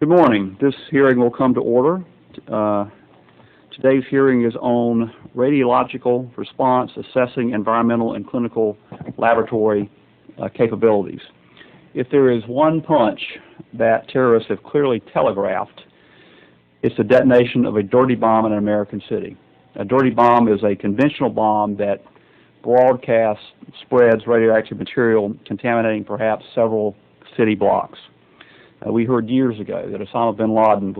Good morning. This hearing will come to order. Today's hearing is on radiological response assessing environmental and clinical laboratory capabilities. If there is one punch that terrorists have clearly telegraphed, it's the detonation of a dirty bomb in an American city. A dirty bomb is a conventional bomb that broadcasts, spreads radioactive material contaminating perhaps several city blocks. We heard years ago that Osama bin Laden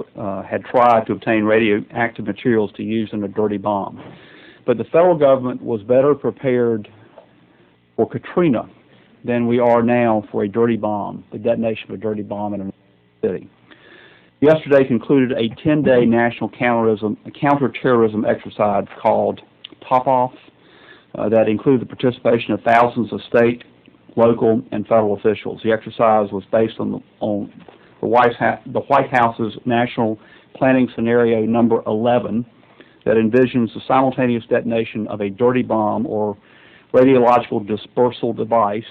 had tried to obtain radioactive materials to use in a dirty bomb. But the federal government was better prepared for Katrina than we are now for a dirty bomb, the detonation of a dirty bomb in a city. Yesterday concluded a 10-day national counterterrorism exercise called Top Off that included the participation of thousands of state, local, and federal officials. The exercise was based on the White House's National Planning Scenario number 11 that envisions the simultaneous detonation of a dirty bomb or radiological dispersal device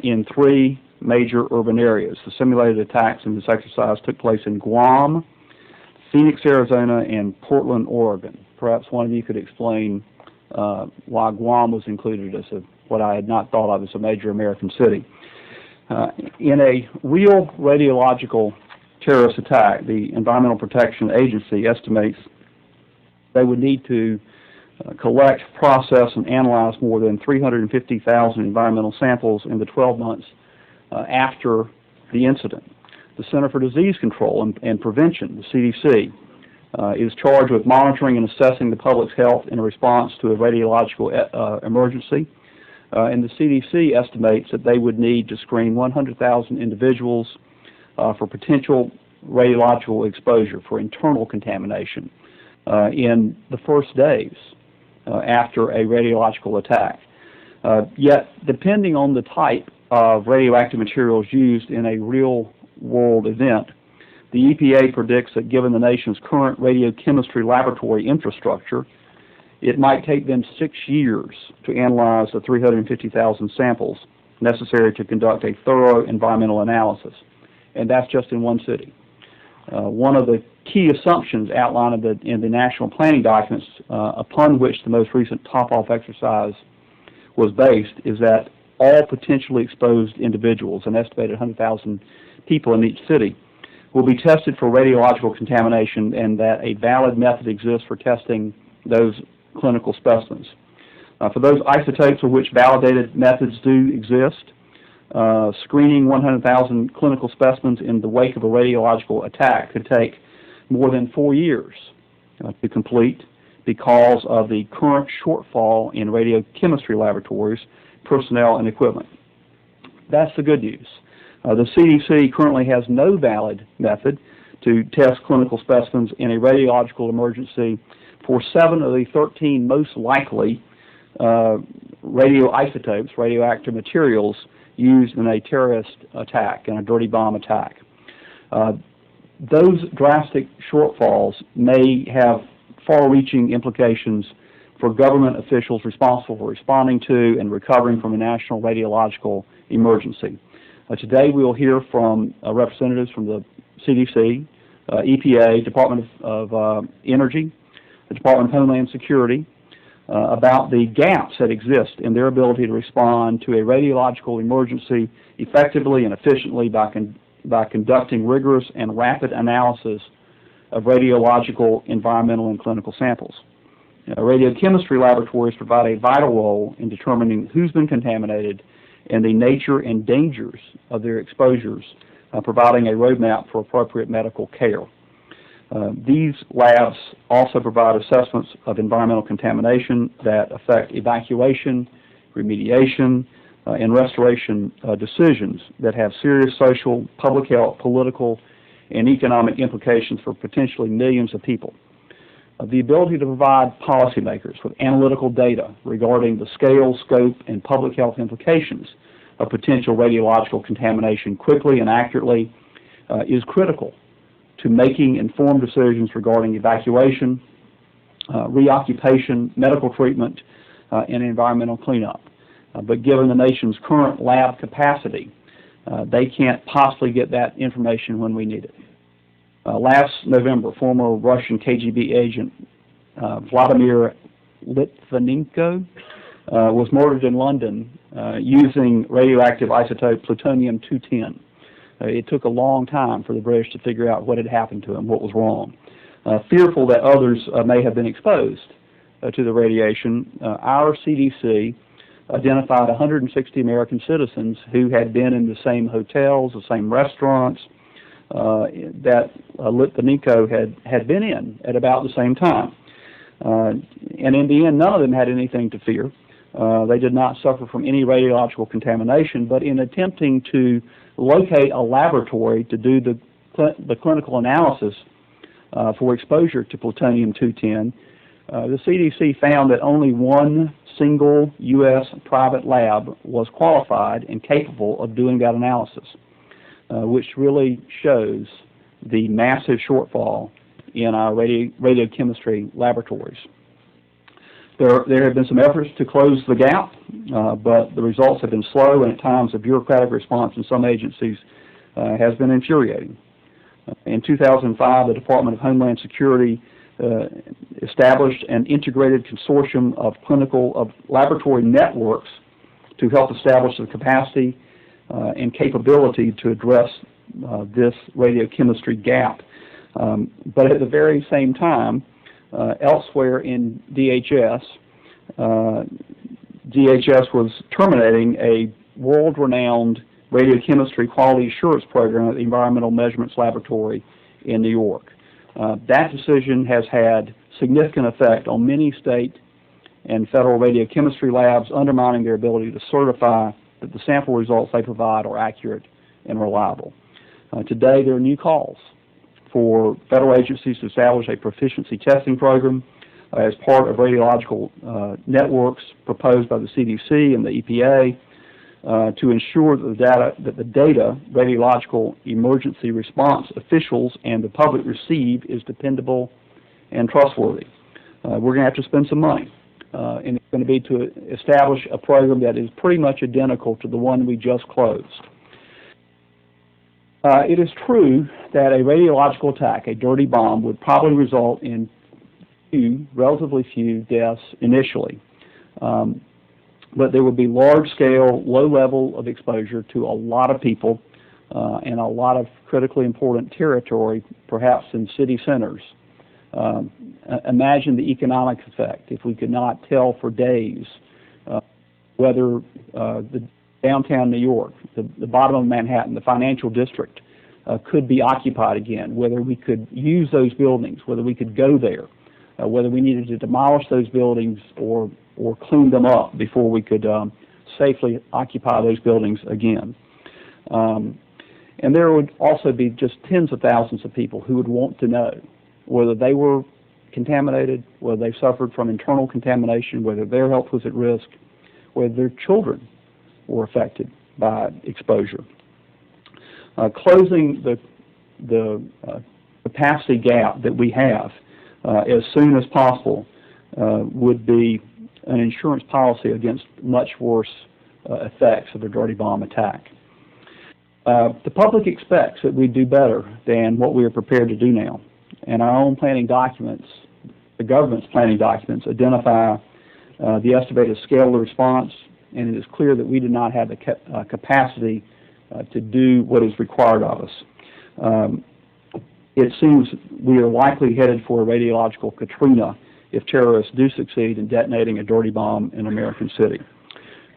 in three major urban areas. The simulated attacks in this exercise took place in Guam, Phoenix, Arizona, and Portland, Oregon. Perhaps one of you could explain why Guam was included as what I had not thought of as a major American city. In a real radiological terrorist attack, the Environmental Protection Agency estimates they would need to collect, process, and analyze more than 350,000 environmental samples in the 12 months after the incident. The Center for Disease Control and Prevention, the CDC, is charged with monitoring and assessing the public's health in response to a radiological emergency. And the CDC estimates that they would need to screen 100,000 individuals for potential radiological exposure for internal contamination in the first days after a radiological attack. Yet, depending on the type of radioactive materials used in a real-world event, the EPA predicts that given the nation's current radiochemistry laboratory infrastructure, it might take them 6 years to analyze the 350,000 samples necessary to conduct a thorough environmental analysis, and that's just in one city. One of the key assumptions outlined in the national planning documents upon which the most recent top-off exercise was based is that all potentially exposed individuals, an estimated 100,000 people in each city, will be tested for radiological contamination and that a valid method exists for testing those clinical specimens. For those isotopes for which validated methods do exist, screening 100,000 clinical specimens in the wake of a radiological attack could take more than 4 years to complete because of the current shortfall in radiochemistry laboratories, personnel, and equipment. That's the good news. The CDC currently has no valid method to test clinical specimens in a radiological emergency for 7 of the 13 most likely radioisotopes, radioactive materials, used in a terrorist attack, in a dirty bomb attack. Those drastic shortfalls may have far-reaching implications for government officials responsible for responding to and recovering from a national radiological emergency. Today we will hear from representatives from the CDC, EPA, Department of Energy, the Department of Homeland Security, about the gaps that exist in their ability to respond to a radiological emergency effectively and efficiently by conducting rigorous and rapid analysis of radiological, environmental, and clinical samples. Radiochemistry laboratories provide a vital role in determining who's been contaminated and the nature and dangers of their exposures, providing a roadmap for appropriate medical care. These labs also provide assessments of environmental contamination that affect evacuation, remediation, and restoration decisions that have serious social, public health, political, and economic implications for potentially millions of people. The ability to provide policymakers with analytical data regarding the scale, scope, and public health implications of potential radiological contamination quickly and accurately is critical to making informed decisions regarding evacuation, reoccupation, medical treatment, and environmental cleanup. But given the nation's current lab capacity, they can't possibly get that information when we need it. Last November, former Russian KGB agent Vladimir Litvinenko was murdered in London using radioactive isotope plutonium-210. It took a long time for the British to figure out what had happened to him, what was wrong. Fearful that others may have been exposed to the radiation, our CDC identified 160 American citizens who had been in the same hotels, the same restaurants that Litvinenko had been in at about the same time. And in the end, none of them had anything to fear. They did not suffer from any radiological contamination, but in attempting to locate a laboratory to do the clinical analysis for exposure to plutonium-210, the CDC found that only one single U.S. private lab was qualified and capable of doing that analysis, which really shows the massive shortfall in our radiochemistry laboratories. There have been some efforts to close the gap, but the results have been slow, and at times the bureaucratic response in some agencies has been infuriating. In 2005, the Department of Homeland Security established an integrated consortium of laboratory networks to help establish the capacity and capability to address this radiochemistry gap. But at the very same time, elsewhere in DHS, DHS was terminating a world-renowned radiochemistry quality assurance program at the Environmental Measurements Laboratory in New York. That decision has had significant effect on many state and federal radiochemistry labs, undermining their ability to certify that the sample results they provide are accurate and reliable. Today, there are new calls for federal agencies to establish a proficiency testing program as part of radiological networks proposed by the CDC and the EPA to ensure that the data radiological emergency response officials and the public receive is dependable and trustworthy. We're going to have to spend some money, and it's going to be to establish a program that is pretty much identical to the one we just closed. It is true that a radiological attack, a dirty bomb, would probably result in relatively few deaths initially. But there would be large-scale, low level of exposure to a lot of people and a lot of critically important territory, perhaps in city centers. Imagine the economic effect if we could not tell for days whether the downtown New York, the bottom of Manhattan, the financial district, could be occupied again, whether we could use those buildings, whether we could go there, whether we needed to demolish those buildings or clean them up before we could safely occupy those buildings again. And there would also be just tens of thousands of people who would want to know whether they were contaminated, whether they suffered from internal contamination, whether their health was at risk, whether their children were affected by exposure. Closing the capacity gap that we have as soon as possible would be an insurance policy against much worse effects of a dirty bomb attack. The public expects that we do better than what we are prepared to do now, and our own planning documents, the government's planning documents, identify the estimated scale of the response, and it is clear that we do not have the capacity to do what is required of us. It seems we are likely headed for a radiological Katrina if terrorists do succeed in detonating a dirty bomb in an American city.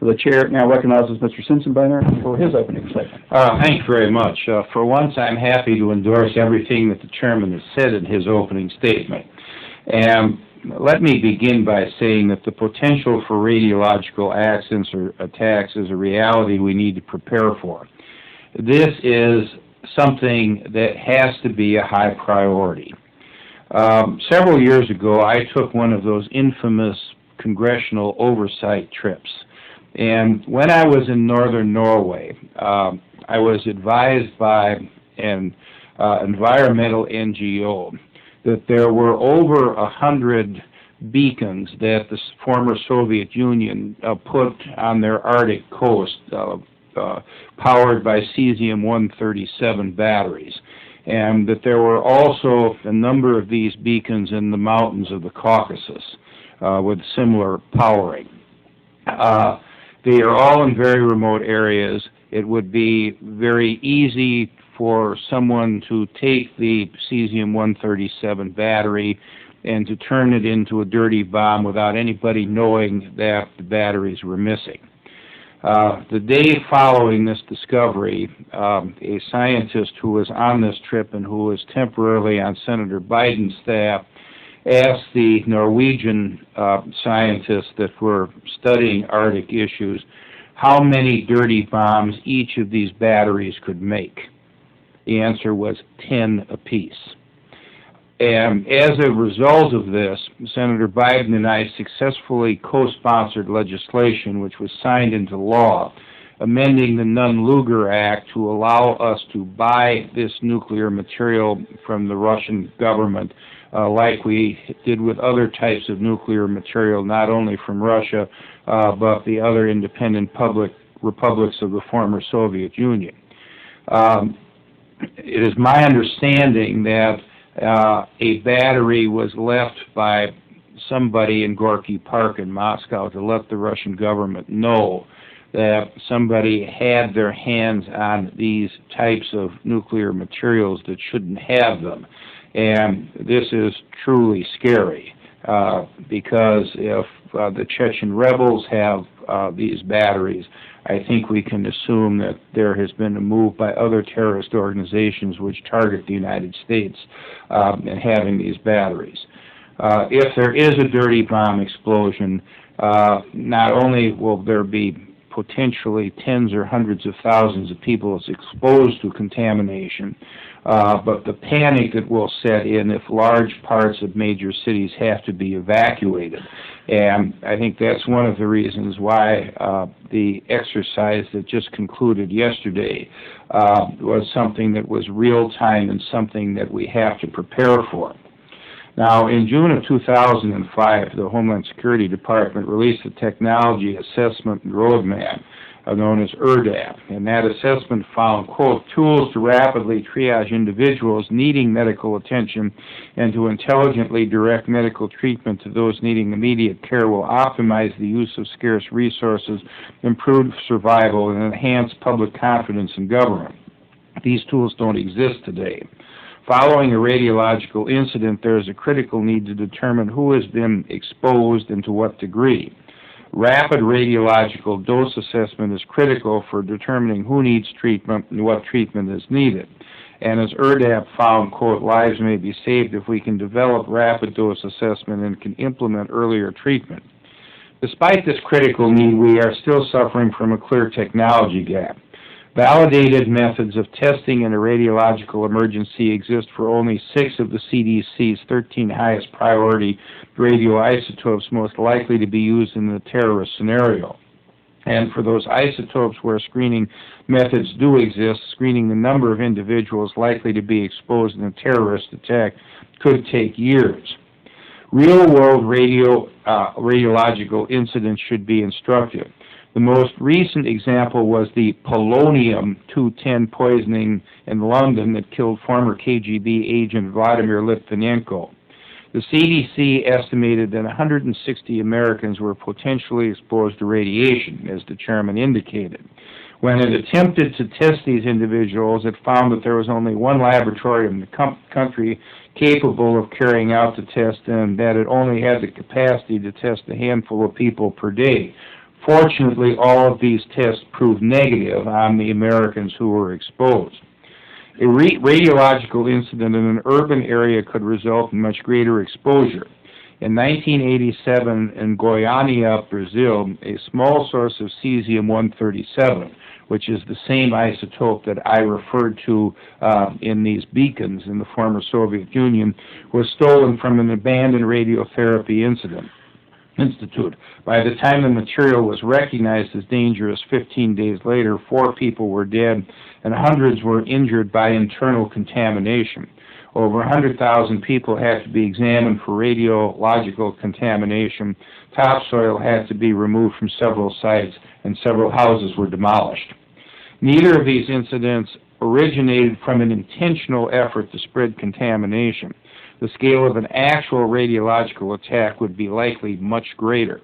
The chair now recognizes Mr. Sensenbrenner for his opening statement. Thank you very much. For once, I'm happy to endorse everything that the chairman has said in his opening statement. And let me begin by saying that the potential for radiological accidents or attacks is a reality we need to prepare for. This is something that has to be a high priority. Several years ago, I took one of those infamous congressional oversight trips. And when I was in northern Norway, I was advised by an environmental NGO that there were over 100 beacons that the former Soviet Union put on their Arctic coast, powered by cesium-137 batteries. and that there were also a number of these beacons in the mountains of the Caucasus with similar powering. They are all in very remote areas. It would be very easy for someone to take the cesium-137 battery and to turn it into a dirty bomb without anybody knowing that the batteries were missing. The day following this discovery, a scientist who was on this trip and who was temporarily on Senator Biden's staff asked the Norwegian scientists that were studying Arctic issues how many dirty bombs each of these batteries could make. The answer was 10 apiece. And as a result of this, Senator Biden and I successfully co-sponsored legislation which was signed into law, amending the Nunn-Lugar Act to allow us to buy this nuclear material from the Russian government like we did with other types of nuclear material, not only from Russia, but the other independent republics of the former Soviet Union. It is my understanding that a battery was left by somebody in Gorky Park in Moscow to let the Russian government know that somebody had their hands on these types of nuclear materials that shouldn't have them. And this is truly scary because if the Chechen rebels have these batteries, I think we can assume that there has been a move by other terrorist organizations which target the United States in having these batteries. If there is a dirty bomb explosion, not only will there be potentially tens or hundreds of thousands of people exposed to contamination, but the panic that will set in if large parts of major cities have to be evacuated. And I think that's one of the reasons why the exercise that just concluded yesterday was something that was real time and something that we have to prepare for. Now, in June of 2005, the Homeland Security Department released a technology assessment roadmap known as ERDAP, and that assessment found, quote, tools to rapidly triage individuals needing medical attention and to intelligently direct medical treatment to those needing immediate care will optimize the use of scarce resources, improve survival, and enhance public confidence in government. These tools don't exist today. Following a radiological incident, there is a critical need to determine who has been exposed and to what degree. Rapid radiological dose assessment is critical for determining who needs treatment and what treatment is needed. And as ERDAP found, quote, lives may be saved if we can develop rapid dose assessment and can implement earlier treatment. Despite this critical need, we are still suffering from a clear technology gap. Validated methods of testing in a radiological emergency exist for only 6 of the CDC's 13 highest priority radioisotopes most likely to be used in the terrorist scenario. And for those isotopes where screening methods do exist, screening the number of individuals likely to be exposed in a terrorist attack could take years. Real-world radiological incidents should be instructive. The most recent example was the polonium-210 poisoning in London that killed former KGB agent Vladimir Litvinenko. The CDC estimated that 160 Americans were potentially exposed to radiation, as the chairman indicated. When it attempted to test these individuals, it found that there was only one laboratory in the country capable of carrying out the test and that it only had the capacity to test a handful of people per day. Fortunately, all of these tests proved negative on the Americans who were exposed. A radiological incident in an urban area could result in much greater exposure. In 1987, in Goiânia, Brazil, a small source of cesium-137, which is the same isotope that I referred to in these beacons in the former Soviet Union, was stolen from an abandoned radiotherapy institute. By the time the material was recognized as dangerous 15 days later, 4 people were dead and hundreds were injured by internal contamination. Over 100,000 people had to be examined for radiological contamination. Topsoil had to be removed from several sites and several houses were demolished. Neither of these incidents originated from an intentional effort to spread contamination. The scale of an actual radiological attack would be likely much greater.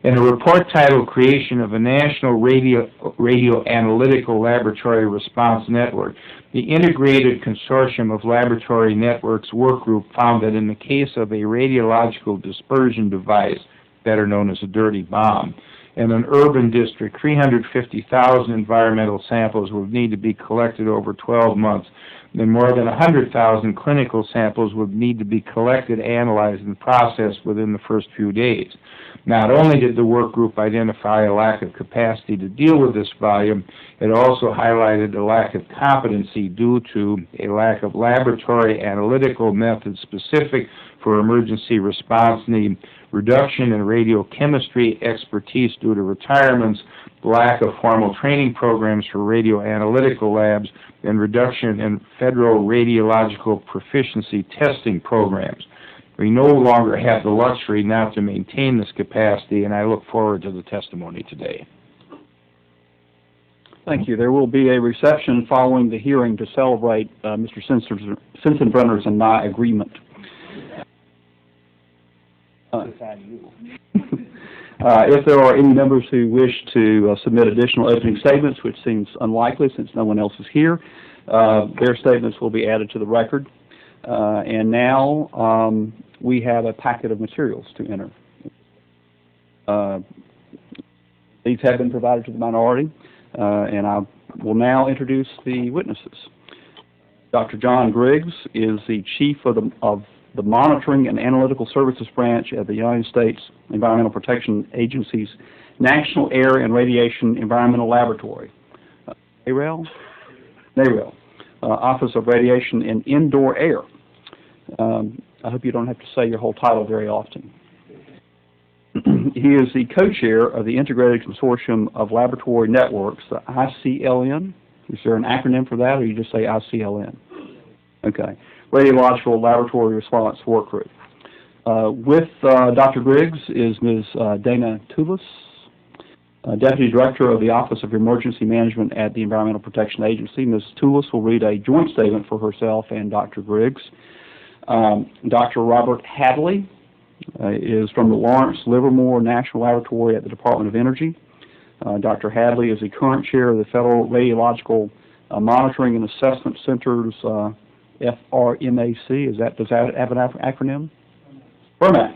In a report titled Creation of a National Radioanalytical Laboratory Response Network, the Integrated Consortium of Laboratory Networks Workgroup found that in the case of a radiological dispersion device, better known as a dirty bomb, in an urban district, 350,000 environmental samples would need to be collected over 12 months, and more than 100,000 clinical samples would need to be collected, analyzed, and processed within the first few days. Not only did the work group identify a lack of capacity to deal with this volume, it also highlighted a lack of competency due to a lack of laboratory analytical methods specific for emergency response need, reduction in radiochemistry expertise due to retirements, lack of formal training programs for radioanalytical labs, and reduction in federal radiological proficiency testing programs. We no longer have the luxury now to maintain this capacity, and I look forward to the testimony today. Thank you. There will be a reception following the hearing to celebrate Mr. Sensenbrenner's and my agreement. If there are any members who wish to submit additional opening statements, which seems unlikely since no one else is here, their statements will be added to the record. And now we have a packet of materials to enter. These have been provided to the minority, and I will now introduce the witnesses. Dr. John Griggs is the Chief of the Monitoring and Analytical Services Branch at the United States Environmental Protection Agency's National Air and Radiation Environmental Laboratory, NAREL, Office of Radiation and Indoor Air. I hope you don't have to say your whole title very often. He is the co-chair of the Integrated Consortium of Laboratory Networks, the ICLN. Is there an acronym for that, or you just say ICLN? Okay. Radiological Laboratory Response Workgroup. With Dr. Griggs is Ms. Dana Tulis, Deputy Director of the Office of Emergency Management at the Environmental Protection Agency. Ms. Tulis will read a joint statement for herself and Dr. Griggs. Dr. Robert Hadley is from the Lawrence Livermore National Laboratory at the Department of Energy. Dr. Hadley is the current chair of the Federal Radiological Monitoring and Assessment Center's FRMAC. Does that have an acronym? FRMAC.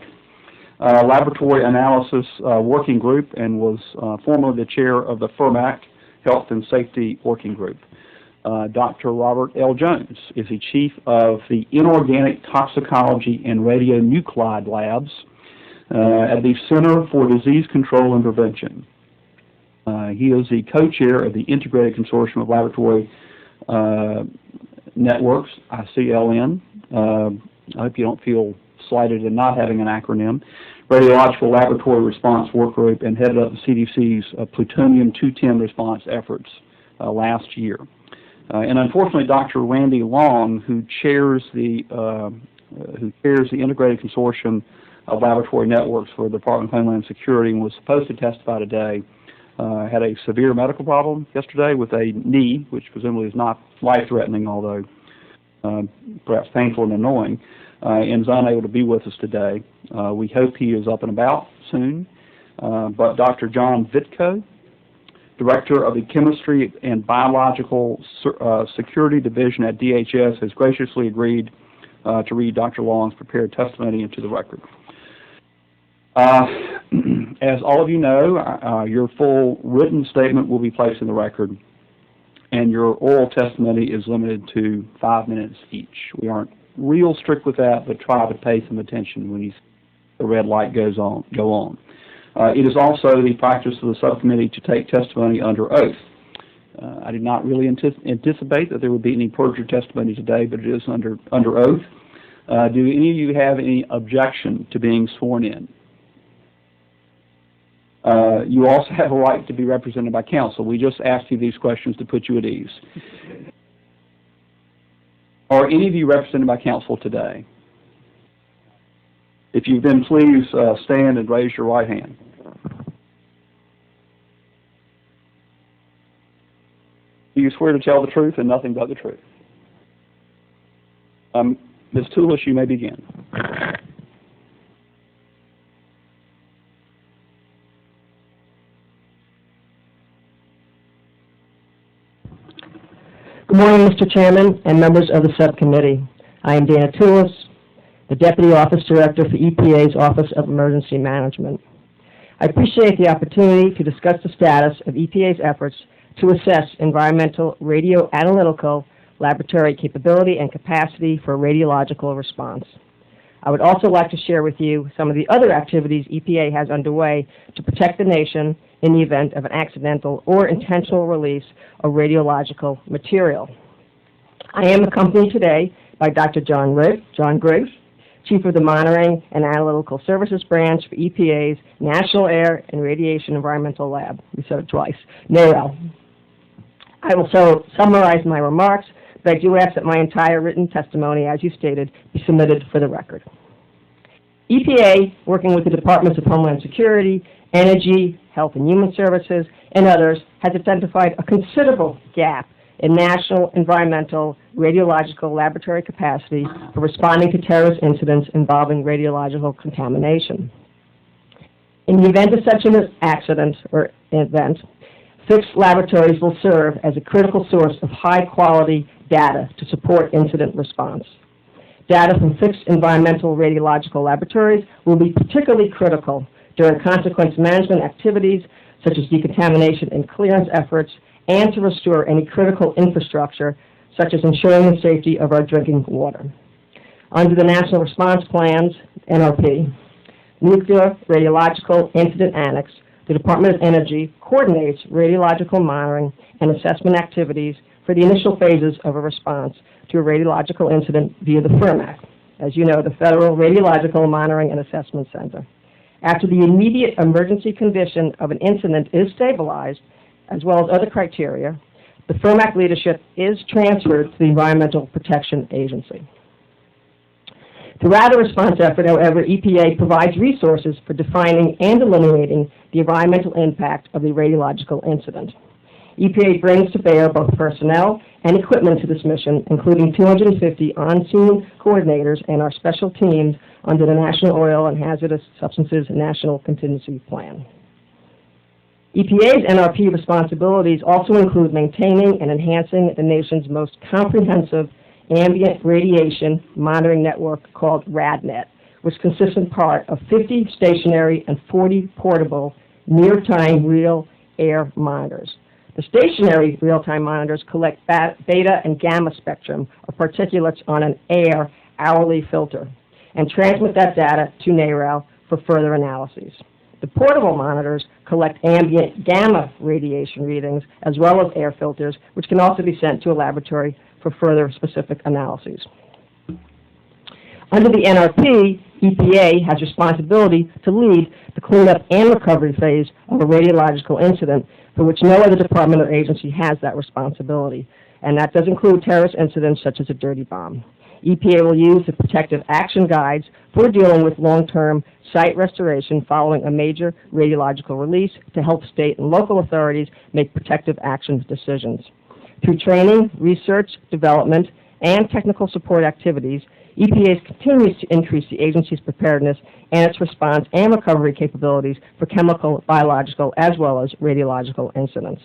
Laboratory Analysis Working Group, and was formerly the chair of the FRMAC Health and Safety Working Group. Dr. Robert L. Jones is the chief of the Inorganic Toxicology and Radionuclide Labs at the Center for Disease Control and Prevention. He is the co-chair of the Integrated Consortium of Laboratory Networks, ICLN. I hope you don't feel slighted in not having an acronym. Radiological Laboratory Response Workgroup, and headed up the CDC's plutonium-210 response efforts last year. And unfortunately, Dr. Randy Long, who chairs the Integrated Consortium of Laboratory Networks for the Department of Homeland Security, and was supposed to testify today, had a severe medical problem yesterday with a knee, which presumably is not life-threatening, although perhaps painful and annoying, and is unable to be with us today. We hope he is up and about soon. But Dr. John Vitko, Director of the Chemistry and Biological Security Division at DHS, has graciously agreed to read Dr. Long's prepared testimony into the record. As all of you know, your full written statement will be placed in the record, and your oral testimony is limited to 5 minutes each. We aren't real strict with that, but try to pay some attention when the red light go on. It is also the practice of the subcommittee to take testimony under oath. I did not really anticipate that there would be any perjured testimony today, but it is under oath. Do any of you have any objection to being sworn in? You also have a right to be represented by counsel. We just asked you these questions to put you at ease. Are any of you represented by counsel today? If you've been, please stand and raise your right hand. Do you swear to tell the truth and nothing but the truth? Ms. Tulis, you may begin. Good morning, Mr. Chairman and members of the subcommittee. I am Dana Tulis, the Deputy Office Director for EPA's Office of Emergency Management. I appreciate the opportunity to discuss the status of EPA's efforts to assess environmental radioanalytical laboratory capability and capacity for radiological response. I would also like to share with you some of the other activities EPA has underway to protect the nation in the event of an accidental or intentional release of radiological material. I am accompanied today by Dr. John Griggs, Chief of the Monitoring and Analytical Services Branch for EPA's National Air and Radiation Environmental Lab. We said it twice, NAREL. I will so summarize my remarks, but I do ask that my entire written testimony, as you stated, be submitted for the record. EPA, working with the Departments of Homeland Security, Energy, Health and Human Services, and others, has identified a considerable gap in national environmental radiological laboratory capacity for responding to terrorist incidents involving radiological contamination. In the event of such an accident or event, fixed laboratories will serve as a critical source of high-quality data to support incident response. Data from fixed environmental radiological laboratories will be particularly critical during consequence management activities such as decontamination and clearance efforts, and to restore any critical infrastructure such as ensuring the safety of our drinking water. Under the National Response Plans, NRP, Nuclear Radiological Incident Annex, the Department of Energy coordinates radiological monitoring and assessment activities for the initial phases of a response to a radiological incident via the FRMAC, as you know, the Federal Radiological Monitoring and Assessment Center. After the immediate emergency condition of an incident is stabilized, as well as other criteria, the FRMAC leadership is transferred to the Environmental Protection Agency. Throughout the response effort, however, EPA provides resources for defining and delineating the environmental impact of the radiological incident. EPA brings to bear both personnel and equipment to this mission, including 250 on-scene coordinators and our special teams under the National Oil and Hazardous Substances National Contingency Plan. EPA's NRP responsibilities also include maintaining and enhancing the nation's most comprehensive ambient radiation monitoring network called RadNet, which consists in part of 50 stationary and 40 portable near-time real air monitors. The stationary real-time monitors collect beta and gamma spectrum of particulates on an air hourly filter and transmit that data to NAREL for further analyses. The portable monitors collect ambient gamma radiation readings as well as air filters, which can also be sent to a laboratory for further specific analyses. Under the NRP, EPA has responsibility to lead the cleanup and recovery phase of a radiological incident for which no other department or agency has that responsibility, and that does include terrorist incidents such as a dirty bomb. EPA will use the protective action guides for dealing with long-term site restoration following a major radiological release to help state and local authorities make protective action decisions. Through training, research, development, and technical support activities, EPA continues to increase the agency's preparedness and its response and recovery capabilities for chemical, biological, as well as radiological incidents.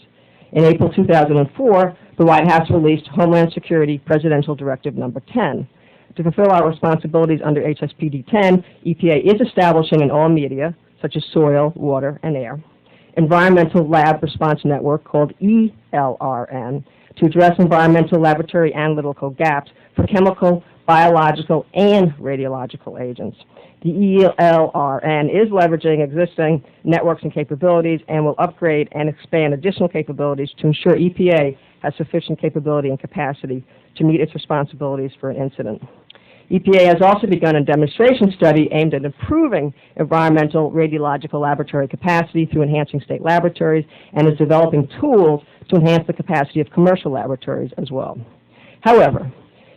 In April 2004, the White House released Homeland Security Presidential Directive Number 10. To fulfill our responsibilities under HSPD 10, EPA is establishing in all media, such as soil, water, and air, Environmental Lab Response Network called ELRN to address environmental laboratory analytical gaps for chemical, biological, and radiological agents. The ELRN is leveraging existing networks and capabilities and will upgrade and expand additional capabilities to ensure EPA has sufficient capability and capacity to meet its responsibilities for an incident. EPA has also begun a demonstration study aimed at improving environmental radiological laboratory capacity through enhancing state laboratories and is developing tools to enhance the capacity of commercial laboratories as well. However,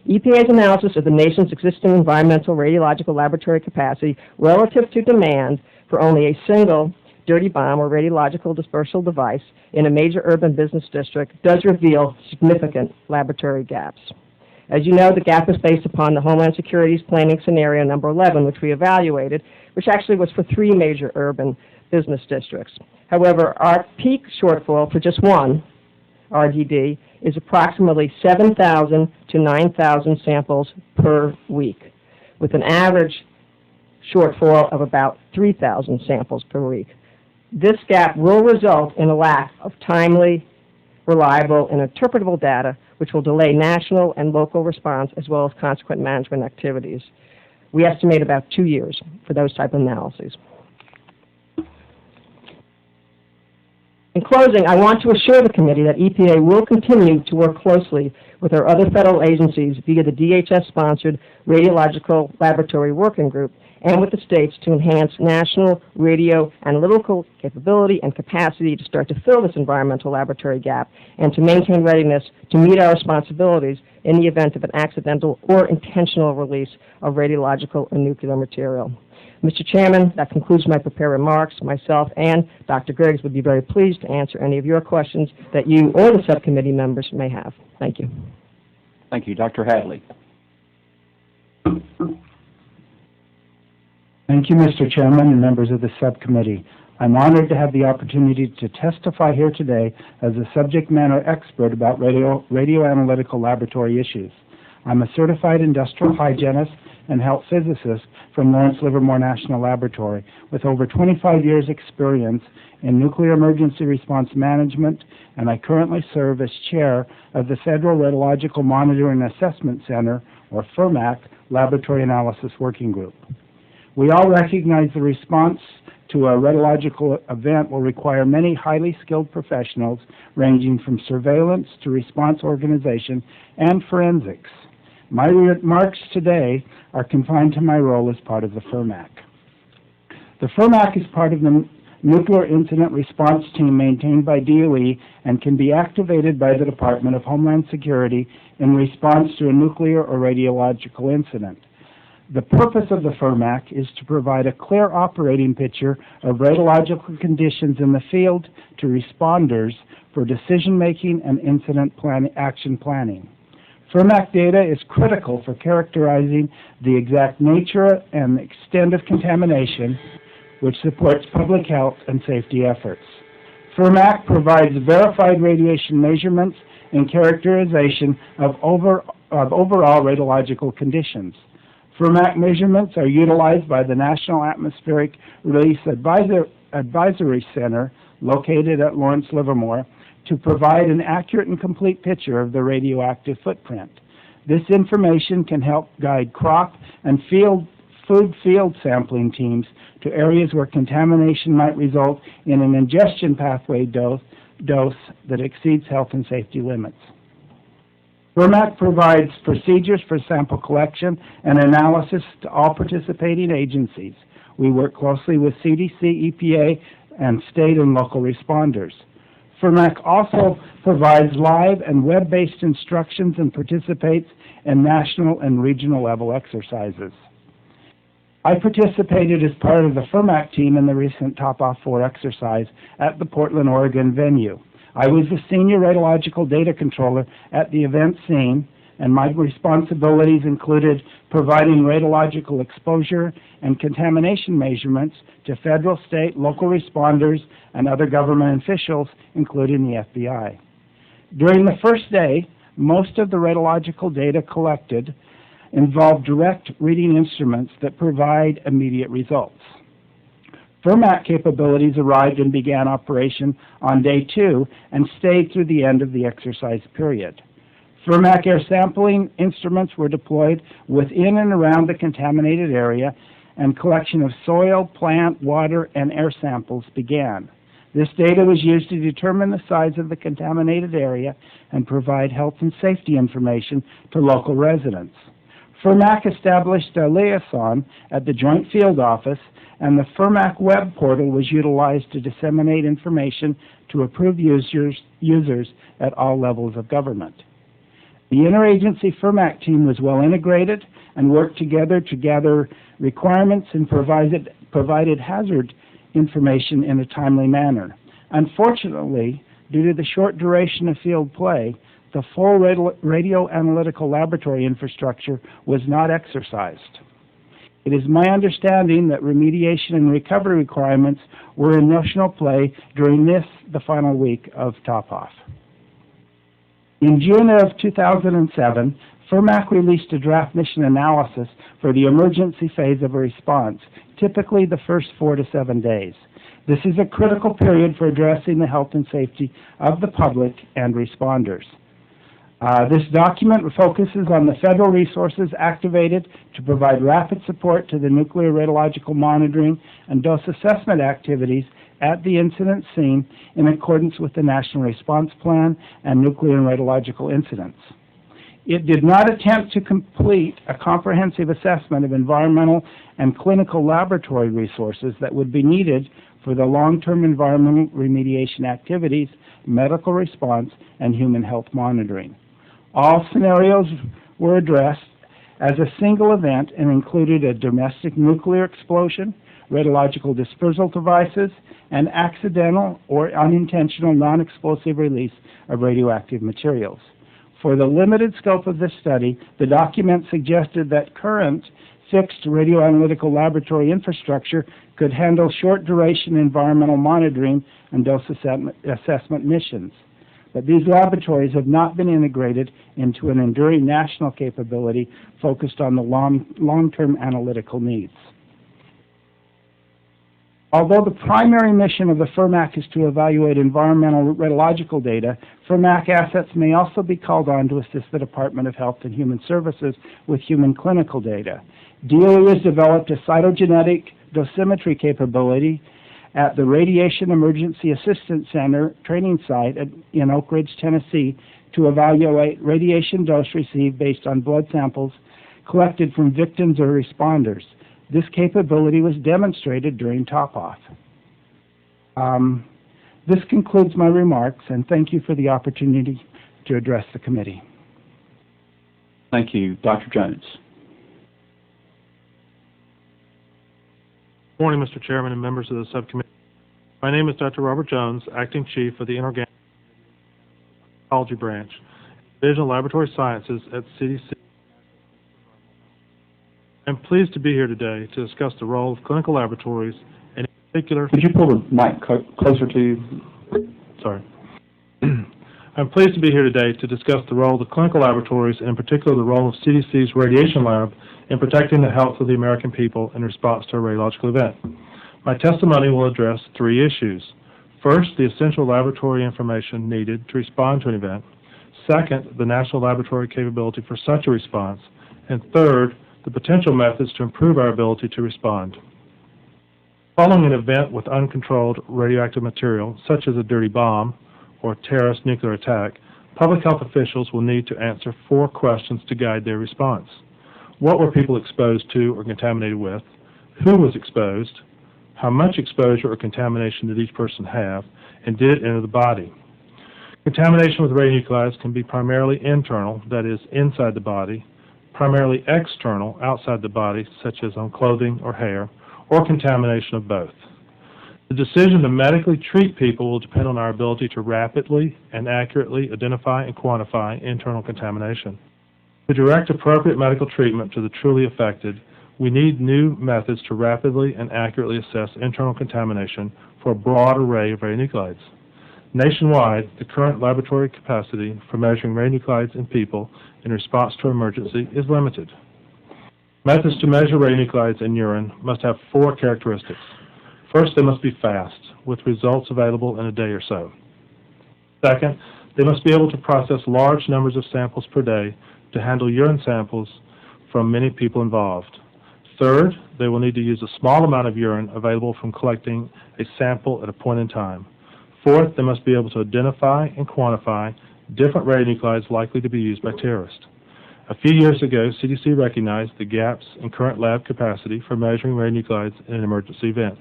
EPA's analysis of the nation's existing environmental radiological laboratory capacity relative to demand for only a single dirty bomb or radiological dispersal device in a major urban business district does reveal significant laboratory gaps. As you know, the gap is based upon the Homeland Security's planning scenario number 11, which we evaluated, which actually was for 3 major urban business districts. However, our peak shortfall for just one RDD is approximately 7,000 to 9,000 samples per week, with an average shortfall of about 3,000 samples per week. This gap will result in a lack of timely, reliable, and interpretable data, which will delay national and local response as well as consequent management activities. We estimate about 2 years for those type of analyses. In closing, I want to assure the committee that EPA will continue to work closely with our other federal agencies via the DHS-sponsored Radiological Laboratory Working Group and with the states to enhance national radio analytical capability and capacity to start to fill this environmental laboratory gap and to maintain readiness to meet our responsibilities in the event of an accidental or intentional release of radiological and nuclear material. Mr. Chairman, that concludes my prepared remarks. Myself and Dr. Griggs would be very pleased to answer any of your questions that you or the subcommittee members may have. Thank you. Thank you. Dr. Hadley. Thank you, Mr. Chairman and members of the subcommittee. I'm honored to have the opportunity to testify here today as a subject matter expert about radioanalytical laboratory issues. I'm a certified industrial hygienist and health physicist from Lawrence Livermore National Laboratory with over 25 years experience in nuclear emergency response management, and I currently serve as chair of the Federal Radiological Monitoring Assessment Center, or FRMAC, Laboratory Analysis Working Group. We all recognize the response to a radiological event will require many highly skilled professionals ranging from surveillance to response organization and forensics. My remarks today are confined to my role as part of the FRMAC. The FRMAC is part of the Nuclear Incident Response Team maintained by DOE and can be activated by the Department of Homeland Security in response to a nuclear or radiological incident. The purpose of the FRMAC is to provide a clear operating picture of radiological conditions in the field to responders for decision-making and incident action planning. FRMAC data is critical for characterizing the exact nature and extent of contamination, which supports public health and safety efforts. FRMAC provides verified radiation measurements and characterization of overall radiological conditions. FRMAC measurements are utilized by the National Atmospheric Release Advisory Center, located at Lawrence Livermore, to provide an accurate and complete picture of the radioactive footprint. This information can help guide crop and food field sampling teams to areas where contamination might result in an ingestion pathway dose that exceeds health and safety limits. FRMAC provides procedures for sample collection and analysis to all participating agencies. We work closely with CDC, EPA, and state and local responders. FRMAC also provides live and web-based instructions and participates in national and regional level exercises. I participated as part of the FRMAC team in the recent Top-Off 4 exercise at the Portland, Oregon venue. I was the senior radiological data controller at the event scene, and my responsibilities included providing radiological exposure and contamination measurements to federal, state, local responders, and other government officials, including the FBI. During the first day, most of the radiological data collected involved direct reading instruments that provide immediate results. FRMAC capabilities arrived and began operation on day 2 and stayed through the end of the exercise period. FRMAC air sampling instruments were deployed within and around the contaminated area, and collection of soil, plant, water, and air samples began. This data was used to determine the size of the contaminated area and provide health and safety information to local residents. FRMAC established a liaison at the Joint Field Office, and the FRMAC web portal was utilized to disseminate information to approved users at all levels of government. The interagency FRMAC team was well integrated and worked together to gather requirements and provided hazard information in a timely manner. Unfortunately, due to the short duration of field play, the full radioanalytical laboratory infrastructure was not exercised. It is my understanding that remediation and recovery requirements were in notional play during the final week of top-off. In June of 2007, FRMAC released a draft mission analysis for the emergency phase of a response, typically the first 4 to 7 days. This is a critical period for addressing the health and safety of the public and responders. This document focuses on the federal resources activated to provide rapid support to the nuclear radiological monitoring and dose assessment activities at the incident scene in accordance with the National Response Plan and nuclear and radiological incidents. It did not attempt to complete a comprehensive assessment of environmental and clinical laboratory resources that would be needed for the long-term environmental remediation activities, medical response, and human health monitoring. All scenarios were addressed as a single event and included a domestic nuclear explosion, radiological dispersal devices, and accidental or unintentional non-explosive release of radioactive materials. For the limited scope of this study, the document suggested that current fixed radioanalytical laboratory infrastructure could handle short-duration environmental monitoring and dose assessment missions. But these laboratories have not been integrated into an enduring national capability focused on the long-term analytical needs. Although the primary mission of the FRMAC is to evaluate environmental radiological data, FRMAC assets may also be called on to assist the Department of Health and Human Services with human clinical data. DOE has developed a cytogenetic dosimetry capability at the Radiation Emergency Assistance Center training site in Oak Ridge, Tennessee, to evaluate radiation dose received based on blood samples collected from victims or responders. This capability was demonstrated during top-off. This concludes my remarks, and thank you for the opportunity to address the committee. Thank you. Dr. Jones. Good morning, Mr. Chairman and members of the subcommittee. My name is Dr. Robert Jones, Acting Chief of the Inorganic Toxicology Branch, Division of Laboratory Sciences at CDC. I'm pleased to be here today to discuss the role of clinical laboratories, and in particular... Could you pull the mic closer to you? Sorry. I'm pleased to be here today to discuss the role of the clinical laboratories, and in particular the role of CDC's radiation lab in protecting the health of the American people in response to a radiological event. My testimony will address 3 issues. First, the essential laboratory information needed to respond to an event. Second, the national laboratory capability for such a response. And third, the potential methods to improve our ability to respond. Following an event with uncontrolled radioactive material, such as a dirty bomb or terrorist nuclear attack, public health officials will need to answer 4 questions to guide their response. What were people exposed to or contaminated with? Who was exposed? How much exposure or contamination did each person have? And did it enter the body? Contamination with radionuclides can be primarily internal, that is, inside the body, primarily external, outside the body, such as on clothing or hair, or contamination of both. The decision to medically treat people will depend on our ability to rapidly and accurately identify and quantify internal contamination. To direct appropriate medical treatment to the truly affected, we need new methods to rapidly and accurately assess internal contamination for a broad array of radionuclides. Nationwide, the current laboratory capacity for measuring radionuclides in people in response to an emergency is limited. Methods to measure radionuclides in urine must have 4 characteristics. First, they must be fast, with results available in a day or so. Second, they must be able to process large numbers of samples per day to handle urine samples from many people involved. Third, they will need to use a small amount of urine available from collecting a sample at a point in time. Fourth, they must be able to identify and quantify different radionuclides likely to be used by terrorists. A few years ago, CDC recognized the gaps in current lab capacity for measuring radionuclides in an emergency event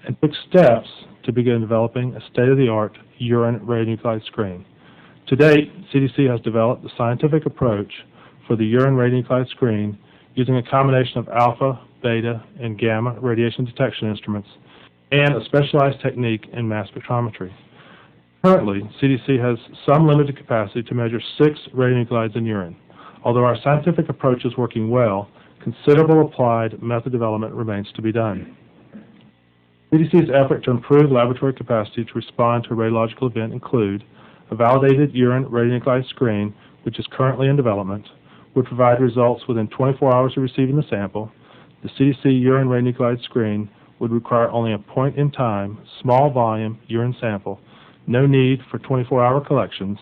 and took steps to begin developing a state-of-the-art urine radionuclide screen. To date, CDC has developed a scientific approach for the urine radionuclide screen using a combination of alpha, beta, and gamma radiation detection instruments and a specialized technique in mass spectrometry. Currently, CDC has some limited capacity to measure 6 radionuclides in urine. Although our scientific approach is working well, considerable applied method development remains to be done. CDC's effort to improve laboratory capacity to respond to a radiological event include a validated urine radionuclide screen, which is currently in development, would provide results within 24 hours of receiving the sample. The CDC urine radionuclide screen would require only a point-in-time, small-volume urine sample, no need for 24-hour collections,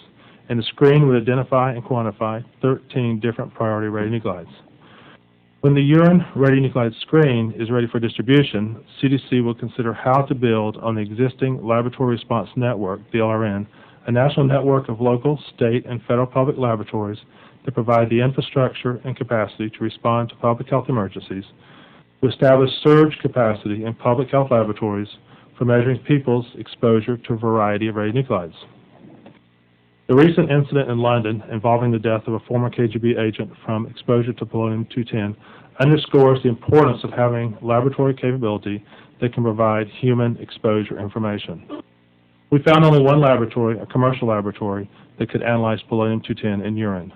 and the screen would identify and quantify 13 different priority radionuclides. When the urine radionuclide screen is ready for distribution, CDC will consider how to build on the existing Laboratory Response Network, the LRN, a national network of local, state, and federal public laboratories that provide the infrastructure and capacity to respond to public health emergencies, to establish surge capacity in public health laboratories for measuring people's exposure to a variety of radionuclides. The recent incident in London involving the death of a former KGB agent from exposure to polonium-210 underscores the importance of having laboratory capability that can provide human exposure information. We found only one laboratory, a commercial laboratory, that could analyze polonium-210 in urine.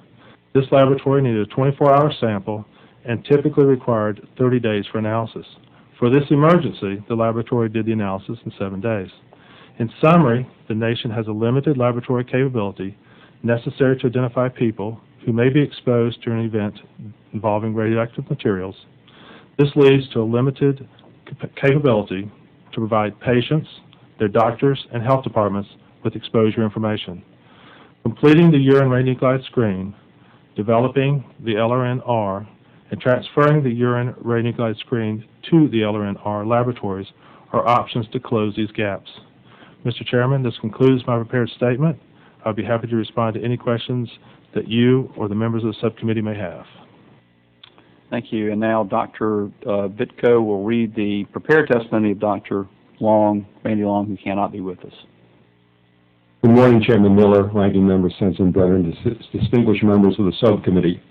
This laboratory needed a 24-hour sample and typically required 30 days for analysis. For this emergency, the laboratory did the analysis in 7 days. In summary, the nation has a limited laboratory capability necessary to identify people who may be exposed during an event involving radioactive materials. This leads to a limited capability to provide patients, their doctors, and health departments with exposure information. Completing the urine radionuclide screen, developing the LRN-R, and transferring the urine radionuclide screen to the LRN-R laboratories are options to close these gaps. Mr. Chairman, this concludes my prepared statement. I'll be happy to respond to any questions that you or the members of the subcommittee may have. Thank you. And now Dr. Vitko will read the prepared testimony of Dr. Long, Randy Long, who cannot be with us. Good morning, Chairman Miller, Ranking Member Sensenbrenner, and distinguished members of the subcommittee.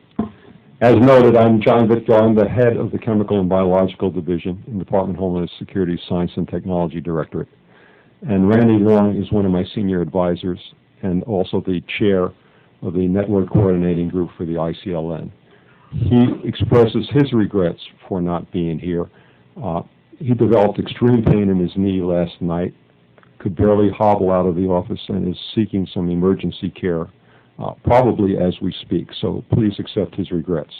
As noted, I'm John Vitko. I'm the head of the Chemical and Biological Division in the Department of Homeland Security Science and Technology Directorate. And Randy Long is one of my senior advisors and also the chair of the Network Coordinating Group for the ICLN. He expresses his regrets for not being here. He developed extreme pain in his knee last night, could barely hobble out of the office, and is seeking some emergency care, probably as we speak. So please accept his regrets.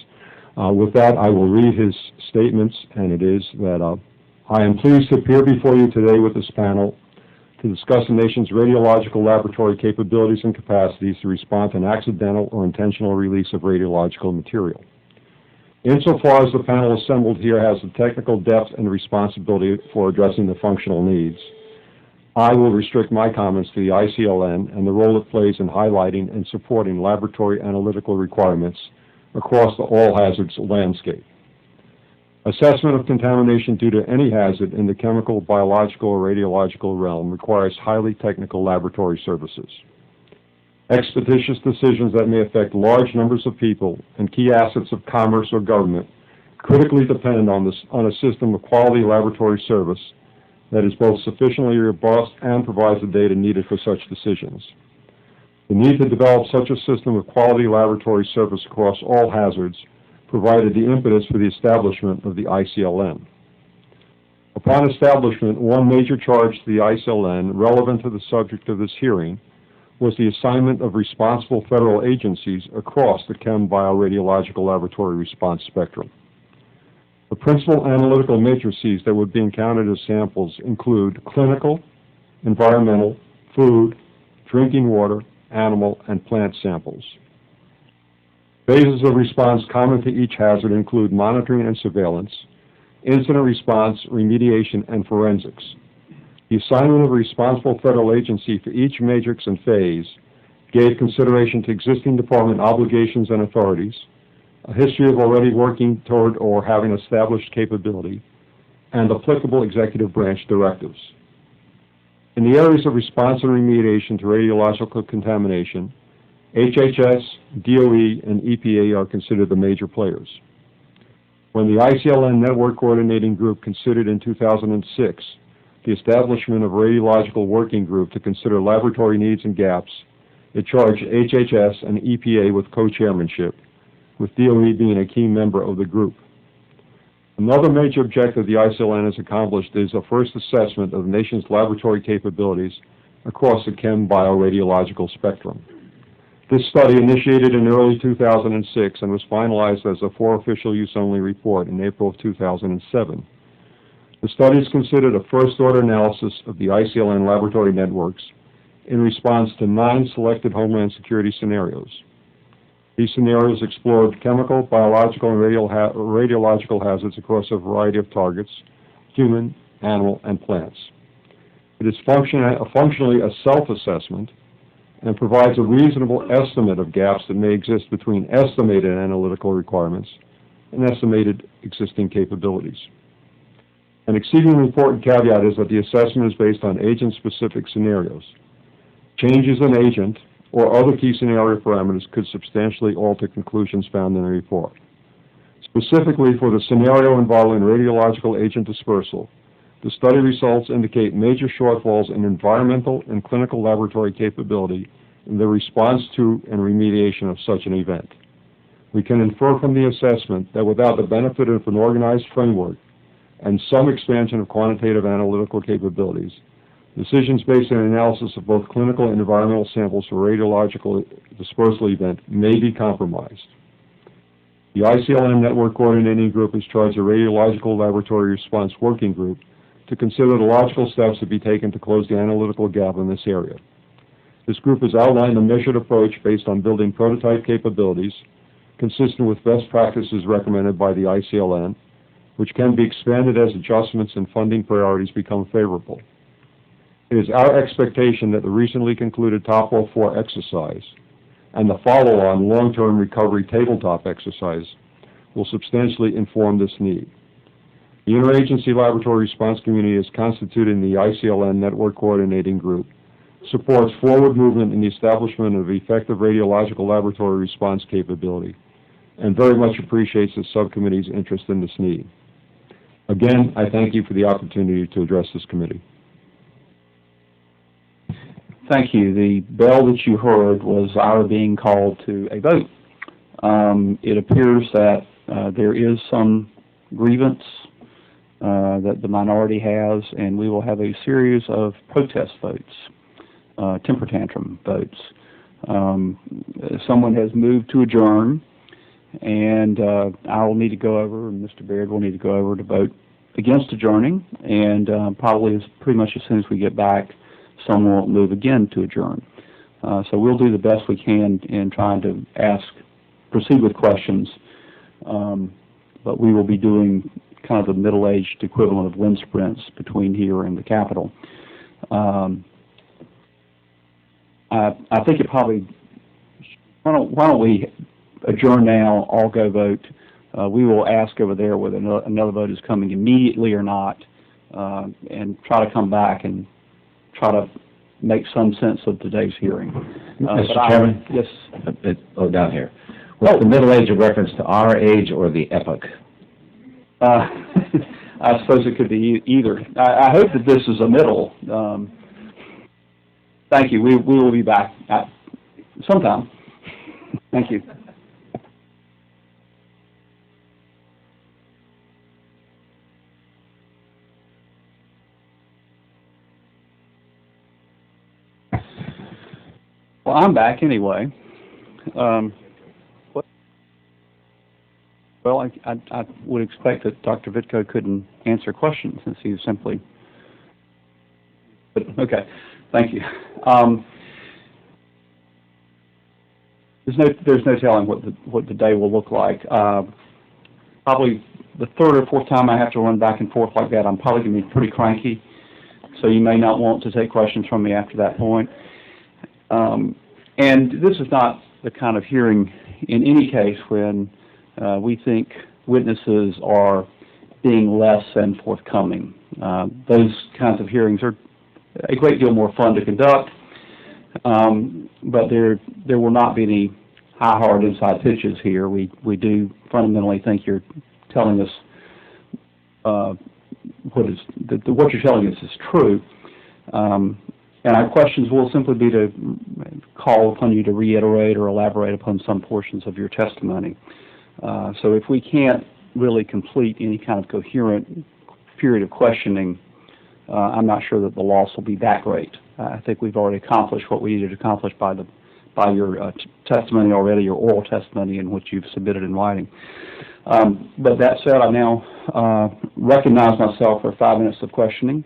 With that, I will read his statements, and it is that I am pleased to appear before you today with this panel to discuss the nation's radiological laboratory capabilities and capacities to respond to an accidental or intentional release of radiological material. Insofar as the panel assembled here has the technical depth and responsibility for addressing the functional needs, I will restrict my comments to the ICLN and the role it plays in highlighting and supporting laboratory analytical requirements across the all hazards landscape. Assessment of contamination due to any hazard in the chemical, biological, or radiological realm requires highly technical laboratory services. Expeditious decisions that may affect large numbers of people and key assets of commerce or government critically depend on a system of quality laboratory service that is both sufficiently robust and provides the data needed for such decisions. The need to develop such a system of quality laboratory service across all hazards provided the impetus for the establishment of the ICLN. Upon establishment, one major charge to the ICLN relevant to the subject of this hearing was the assignment of responsible federal agencies across the chem bioradiological laboratory response spectrum. The principal analytical matrices that would be encountered as samples include clinical, environmental, food, drinking water, animal, and plant samples. Phases of response common to each hazard include monitoring and surveillance, incident response, remediation, and forensics. The assignment of a responsible federal agency for each matrix and phase gave consideration to existing department obligations and authorities, a history of already working toward or having established capability, and applicable executive branch directives. In the areas of response and remediation to radiological contamination, HHS, DOE, and EPA are considered the major players. When the ICLN Network Coordinating Group considered in 2006 the establishment of a radiological working group to consider laboratory needs and gaps. It charged HHS and EPA with co-chairmanship, with DOE being a key member of the group. Another major objective the ICLN has accomplished is a first assessment of the nation's laboratory capabilities across the Chem bioradiological spectrum. This study, initiated in early 2006 and was finalized as a for official use only report in April of 2007. The study is considered a first-order analysis of the ICLN laboratory networks in response to 9 selected Homeland Security scenarios. These scenarios explored chemical, biological, and radiological hazards across a variety of targets, human, animal, and plants. It is functionally a self-assessment and provides a reasonable estimate of gaps that may exist between estimated analytical requirements and estimated existing capabilities. An exceedingly important caveat is that the assessment is based on agent-specific scenarios. Changes in agent or other key scenario parameters could substantially alter conclusions found in the report. Specifically for the scenario involving radiological agent dispersal, the study results indicate major shortfalls in environmental and clinical laboratory capability in the response to and remediation of such an event. We can infer from the assessment that without the benefit of an organized framework and some expansion of quantitative analytical capabilities, decisions based on analysis of both clinical and environmental samples for radiological dispersal event may be compromised. The ICLN Network Coordinating Group is charged a Radiological Laboratory Response Working Group to consider the logical steps to be taken to close the analytical gap in this area. This group has outlined a measured approach based on building prototype capabilities consistent with best practices recommended by the ICLN, which can be expanded as adjustments and funding priorities become favorable. It is our expectation that the recently concluded Topo 4 exercise and the follow-on long-term recovery tabletop exercise will substantially inform this need. The Interagency Laboratory Response Community is constituted in the ICLN Network Coordinating Group, supports forward movement in the establishment of effective radiological laboratory response capability, and very much appreciates the subcommittee's interest in this need. Again, I thank you for the opportunity to address this committee. Thank you. The bell that you heard was our being called to a vote. It appears that there is some grievance that the minority has, and we will have a series of protest votes, temper tantrum votes. Someone has moved to adjourn, and I will need to go over, and Mr. Baird will need to go over to vote against adjourning, and probably pretty much as soon as we get back, someone will move again to adjourn. So we'll do the best we can in trying to proceed with questions, but we will be doing kind of the middle-aged equivalent of wind sprints between here and the Capitol. I think it probably, why don't we adjourn now, all go vote. We will ask over there whether another vote is coming immediately or not, and try to come back and try to make some sense of today's hearing. Mr. Chairman? Yes. Down here. Was the middle age a reference to our age or the epoch? I suppose it could be either. I hope that this is a middle. Thank you. We will be back at sometime. Thank you. Well, I'm back anyway. Well, I would expect that Dr. Vitko couldn't answer questions since he's simply... But, okay, thank you. There's no telling what the day will look like. Probably the third or fourth time I have to run back and forth like that, I'm probably going to be pretty cranky, so you may not want to take questions from me after that point. And this is not the kind of hearing, in any case, when we think witnesses are being less than forthcoming. Those kinds of hearings are a great deal more fun to conduct, but there will not be any high, hard inside pitches here. We do fundamentally think you're telling us what you're telling us is true. And our questions will simply be to call upon you to reiterate or elaborate upon some portions of your testimony. So if we can't really complete any kind of coherent period of questioning, I'm not sure that the loss will be that great. I think we've already accomplished what we needed to accomplish by your testimony already, your oral testimony in which you've submitted in writing. But that said, I now recognize myself for 5 minutes of questioning.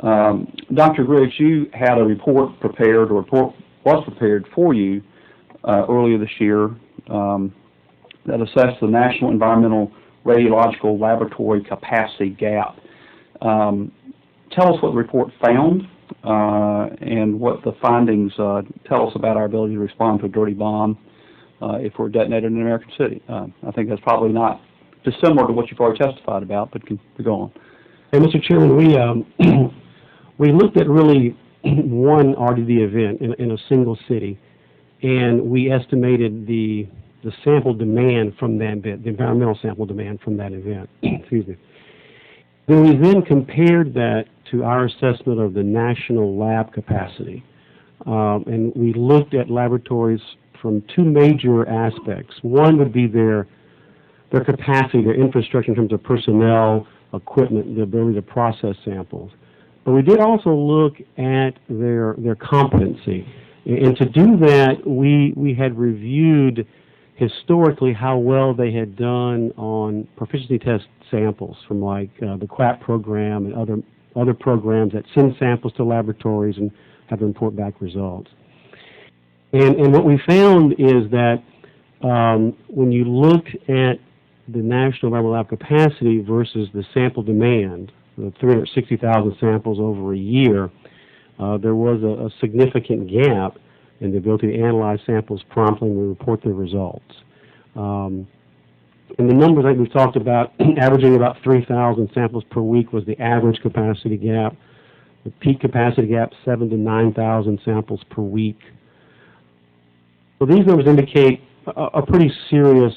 Dr. Griggs, you had a report prepared, or report was prepared for you earlier this year that assessed the National Environmental Radiological Laboratory Capacity Gap. Tell us what the report found and what the findings tell us about our ability to respond to a dirty bomb if we're detonated in an American city. I think that's probably not dissimilar to what you've already testified about, but go on. Hey, Mr. Chairman, we looked at really one RDD event in a single city, and we estimated the sample demand from that event, the environmental sample demand from that event. Excuse me. Then we then compared that to our assessment of the national lab capacity, and we looked at laboratories from two major aspects. One would be their capacity, their infrastructure in terms of personnel, equipment, the ability to process samples. But we did also look at their competency. And to do that, we had reviewed historically how well they had done on proficiency test samples from like the QAP program and other programs that send samples to laboratories and have them report back results. And what we found is that when you look at the national environmental lab capacity versus the sample demand, the 360,000 samples over a year, there was a significant gap in the ability to analyze samples promptly and report the results. And the numbers that we've talked about, averaging about 3,000 samples per week was the average capacity gap. The peak capacity gap, 7,000 to 9,000 samples per week. So these numbers indicate a pretty serious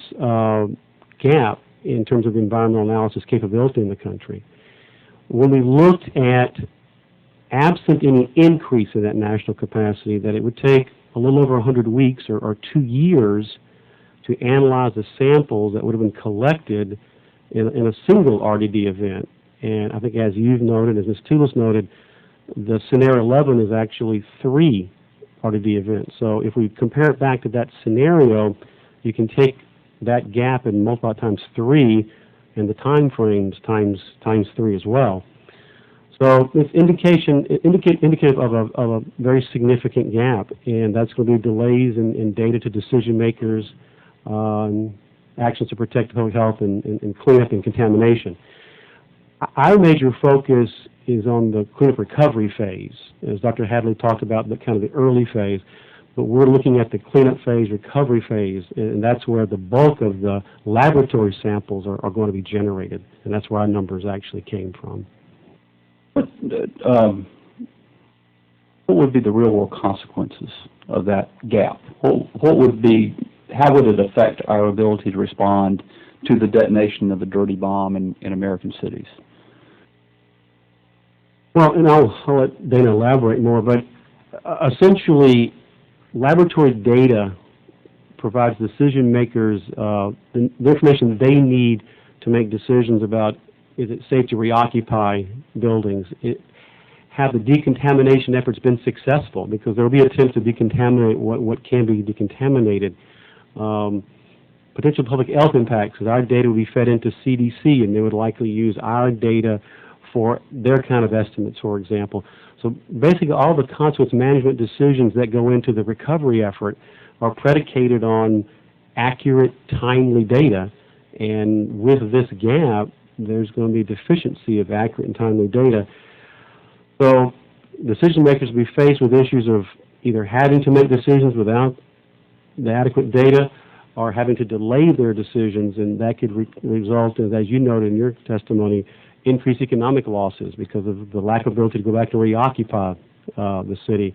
gap in terms of the environmental analysis capability in the country. When we looked at, absent any increase in that national capacity, that it would take a little over 100 weeks or 2 years to analyze the samples that would have been collected in a single RDD event. And I think as you've noted, as Ms. Tulis noted, the scenario 11 is actually 3 RDD events. So if we compare it back to that scenario, you can take that gap and multiply it times 3, and the time frames times 3 as well. So it's indicative of a very significant gap, and that's going to be delays in data to decision makers, actions to protect public health and cleanup and contamination. Our major focus is on the cleanup recovery phase, as Dr. Hadley talked about, the kind of the early phase. But we're looking at the cleanup phase, recovery phase, and that's where the bulk of the laboratory samples are going to be generated, and that's where our numbers actually came from. What would be the real-world consequences of that gap? What would be, how would it affect our ability to respond to the detonation of a dirty bomb in American cities? Well, and I'll let Dana elaborate more, but essentially, laboratory data provides decision makers the information they need to make decisions about, is it safe to reoccupy buildings? Have the decontamination efforts been successful? Because there will be attempts to decontaminate what can be decontaminated. Potential public health impacts, because our data will be fed into CDC, and they would likely use our data for their kind of estimates, for example. So basically all the consequence management decisions that go into the recovery effort are predicated on accurate, timely data. And with this gap, there's going to be a deficiency of accurate and timely data. So decision makers will be faced with issues of either having to make decisions without the adequate data or having to delay their decisions, and that could result in, as you noted in your testimony, increased economic losses because of the lack of ability to go back and reoccupy the city.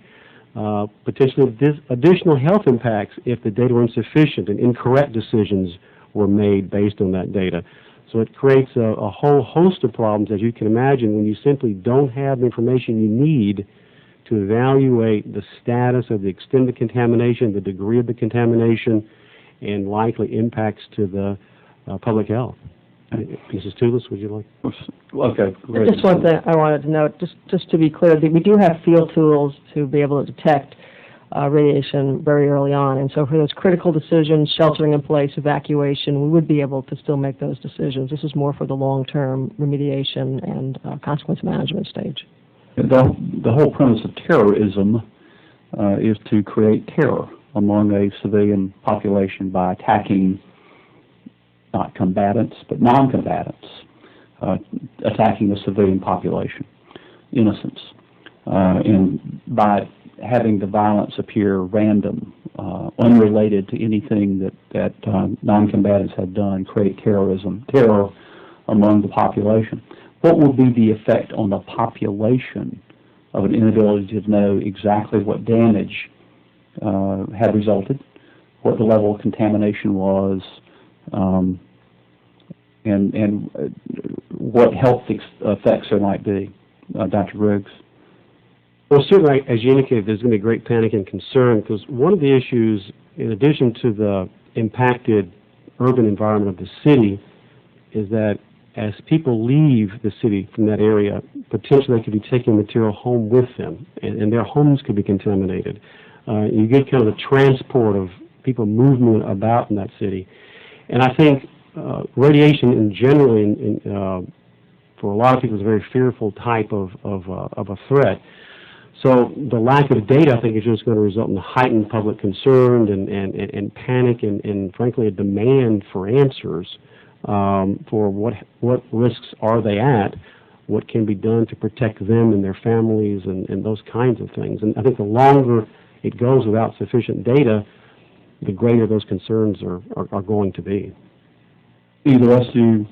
Potentially additional health impacts if the data were insufficient and incorrect decisions were made based on that data. So it creates a whole host of problems, as you can imagine, when you simply don't have the information you need to evaluate the status of the extent of the contamination, the degree of the contamination, and likely impacts to the public health. Mrs. Tulis, would you like? Okay, great. Just one thing I wanted to note, just to be clear, that we do have field tools to be able to detect radiation very early on, and so for those critical decisions, sheltering in place, evacuation, we would be able to still make those decisions. This is more for the long-term remediation and consequence management stage. The whole premise of terrorism is to create terror among a civilian population by attacking not combatants, but non-combatants, attacking the civilian population, innocents, and by having the violence appear random, unrelated to anything that non-combatants have done, create terror among the population. What will be the effect on the population of an inability to know exactly what damage had resulted, what the level of contamination was, and what health effects there might be? Dr. Briggs? Well, certainly, as you indicated, there's going to be great panic and concern, because one of the issues, in addition to the impacted urban environment of the city, is that as people leave the city from that area, potentially they could be taking material home with them, and their homes could be contaminated. You get kind of a transport of people moving about in that city. And I think radiation in general, for a lot of people, is a very fearful type of a threat. So the lack of data, I think, is just going to result in heightened public concern and panic and frankly, a demand for answers for what risks are they at, what can be done to protect them and their families and those kinds of things. And I think the longer it goes without sufficient data, the greater those concerns are going to be. Either of us, do you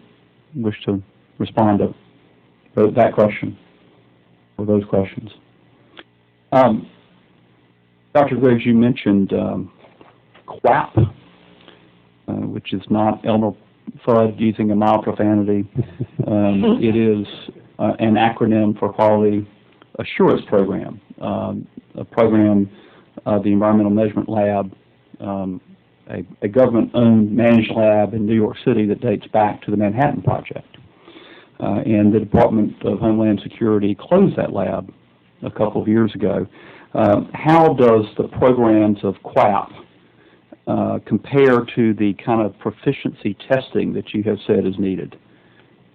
wish to respond to that question or those questions? Dr. Griggs, you mentioned QAP, which is not Elmer Fudd using a mild profanity. It is an acronym for Quality Assurance Program, a program of the Environmental Measurement Lab, a government-owned managed lab in New York City that dates back to the Manhattan Project. And the Department of Homeland Security closed that lab a couple of years ago. How does the programs of QAP compare to the kind of proficiency testing that you have said is needed?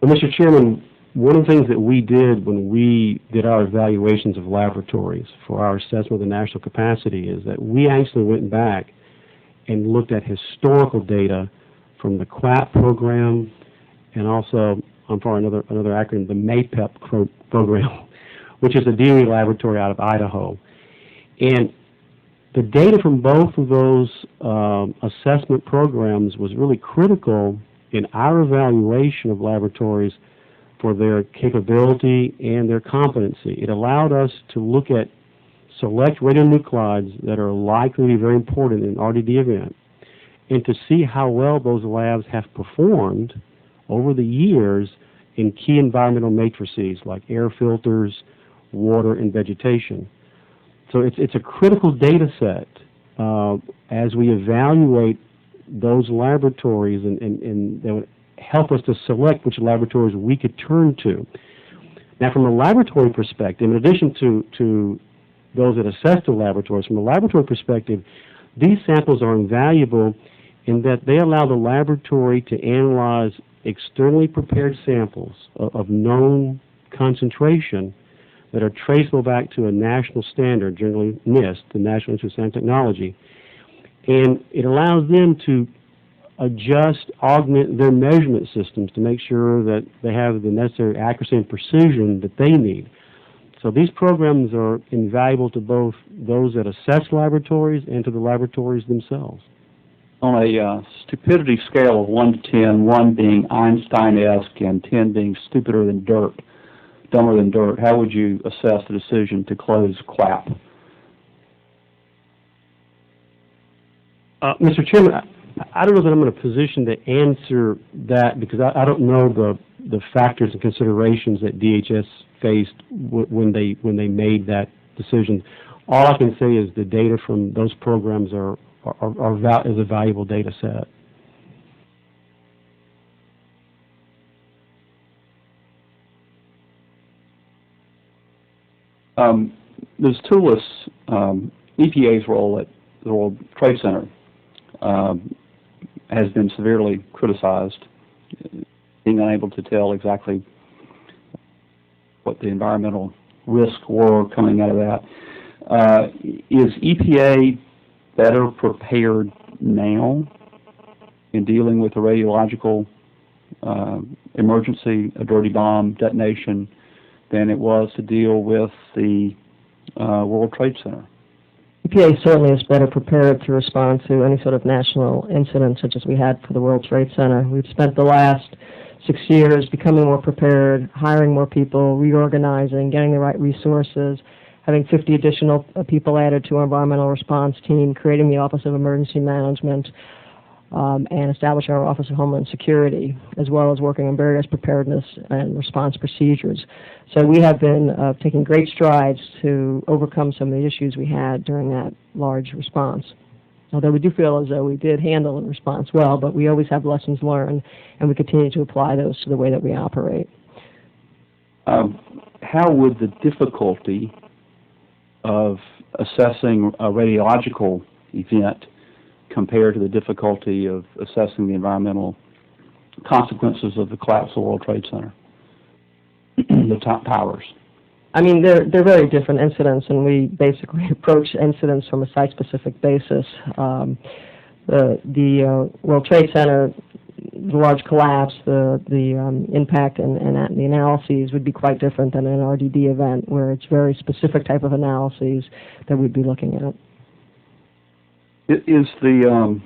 Well, Mr. Chairman, one of the things that we did when we did our evaluations of laboratories for our assessment of the national capacity is that we actually went back and looked at historical data from the QAP program and also, for another acronym, the MAPEP program, which is a DOE laboratory out of Idaho. And the data from both of those assessment programs was really critical in our evaluation of laboratories for their capability and their competency. It allowed us to look at select radionuclides that are likely to be very important in an RDD event and to see how well those labs have performed over the years in key environmental matrices like air filters, water, and vegetation. So it's a critical data set as we evaluate those laboratories and that would help us to select which laboratories we could turn to. Now, from a laboratory perspective, in addition to those that assess the laboratories, from a laboratory perspective, these samples are invaluable in that they allow the laboratory to analyze externally prepared samples of known concentration that are traceable back to a national standard, generally NIST, the National Institute of Science and Technology. And it allows them to adjust, augment their measurement systems to make sure that they have the necessary accuracy and precision that they need. So these programs are invaluable to both those that assess laboratories and to the laboratories themselves. On a stupidity scale of 1 to 10, 1 being Einstein-esque and 10 being stupider than dirt, dumber than dirt, how would you assess the decision to close QAP? Mr. Chairman, I don't know that I'm in a position to answer that because I don't know the factors and considerations that DHS faced when they made that decision. All I can say is the data from those programs is a valuable data set. Ms. Tulis, EPA's role at the World Trade Center has been severely criticized, being unable to tell exactly what the environmental risks were coming out of that. Is EPA better prepared now in dealing with a radiological emergency, a dirty bomb detonation, than it was to deal with the World Trade Center? EPA certainly is better prepared to respond to any sort of national incident such as we had for the World Trade Center. We've spent the last 6 years becoming more prepared, hiring more people, reorganizing, getting the right resources, having 50 additional people added to our environmental response team, creating the Office of Emergency Management, and establishing our Office of Homeland Security, as well as working on various preparedness and response procedures. So we have been taking great strides to overcome some of the issues we had during that large response. Although we do feel as though we did handle the response well, but we always have lessons learned, and we continue to apply those to the way that we operate. How would the difficulty of assessing a radiological event compare to the difficulty of assessing the environmental consequences of the collapse of the World Trade Center, the towers? I mean, they're very different incidents, and we basically approach incidents from a site-specific basis. The World Trade Center, the large collapse, the impact and the analyses would be quite different than an RDD event, where it's very specific type of analyses that we'd be looking at. Is the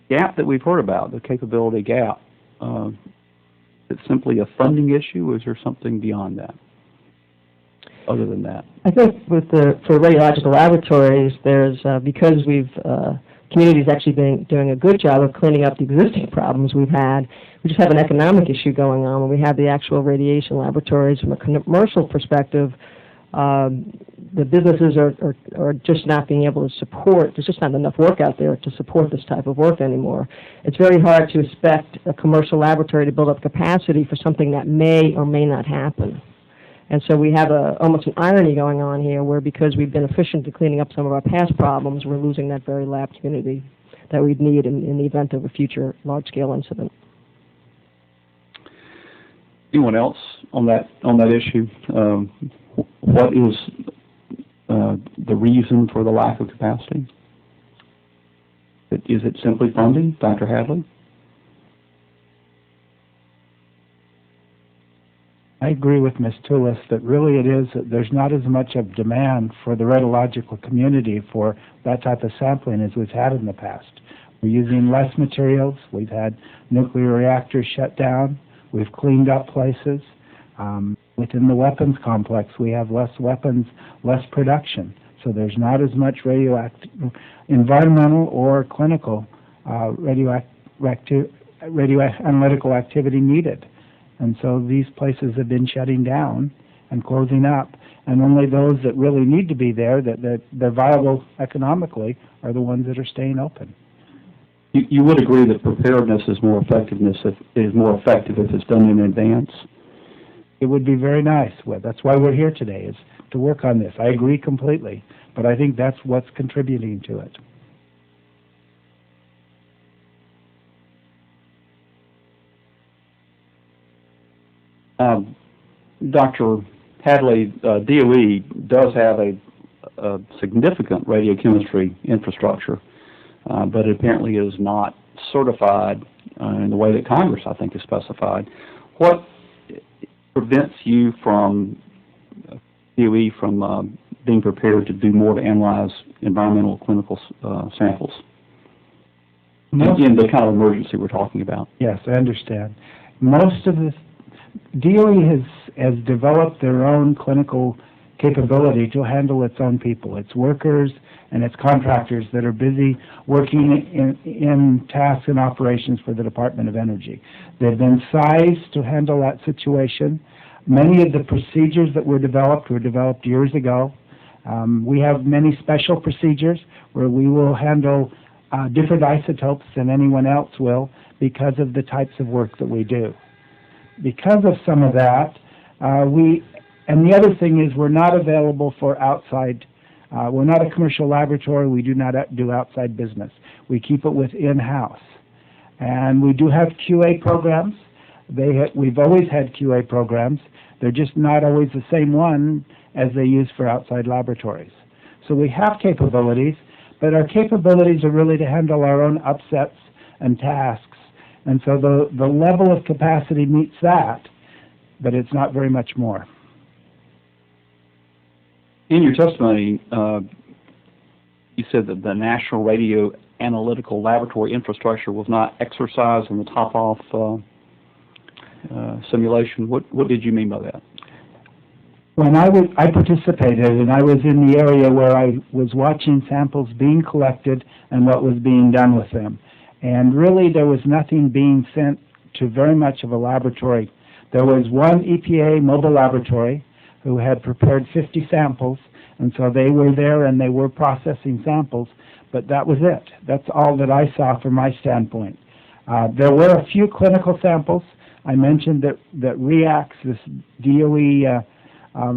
gap that we've heard about, the capability gap, it's simply a funding issue, or is there something beyond that, other than that? I think for radiological laboratories, there's because we've community's actually been doing a good job of cleaning up the existing problems we've had. We just have an economic issue going on when we have the actual radiation laboratories. From a commercial perspective, the businesses are just not being able to support. There's just not enough work out there to support this type of work anymore. It's very hard to expect a commercial laboratory to build up capacity for something that may or may not happen. And so we have almost an irony going on here where because we've been efficient in cleaning up some of our past problems, we're losing that very lab community that we'd need in the event of a future large-scale incident. Anyone else on that issue? What is the reason for the lack of capacity? Is it simply funding, Dr. Hadley? I agree with Ms. Tulis that really it is that there's not as much of demand for the radiological community for that type of sampling as we've had in the past. We're using less materials. We've had nuclear reactors shut down. We've cleaned up places. Within the weapons complex, we have less weapons, less production. So there's not as much environmental or clinical radioanalytical activity needed. And so these places have been shutting down and closing up, and only those that really need to be there, that they're viable economically, are the ones that are staying open. You would agree that preparedness is more effective if it's done in advance? It would be very nice. Well, that's why we're here today, is to work on this. I agree completely, but I think that's what's contributing to it. Dr. Hadley, DOE does have a significant radiochemistry infrastructure, but it apparently is not certified in the way that Congress, I think, has specified. What prevents you from, DOE, from being prepared to do more to analyze environmental clinical samples? In the kind of emergency we're talking about. Yes, I understand. Most of the DOE has developed their own clinical capability to handle its own people, its workers and its contractors that are busy working in tasks and operations for the Department of Energy. They've been sized to handle that situation. Many of the procedures that were developed years ago. We have many special procedures where we will handle different isotopes than anyone else will because of the types of work that we do. Because of some of that, and the other thing is we're not available for outside, we're not a commercial laboratory, we do not do outside business. We keep it with in-house. And we do have QA programs. We've always had QA programs. They're just not always the same one as they use for outside laboratories. So we have capabilities, but our capabilities are really to handle our own upsets and tasks. And so the level of capacity meets that, but it's not very much more. In your testimony, you said that the National Radio Analytical Laboratory infrastructure was not exercised in the top-off simulation. What did you mean by that? When I participated, and I was in the area where I was watching samples being collected and what was being done with them. And really, there was nothing being sent to very much of a laboratory. There was one EPA mobile laboratory who had prepared 50 samples, and so they were there and they were processing samples, but that was it. That's all that I saw from my standpoint. There were a few clinical samples. I mentioned that REACTS, this DOE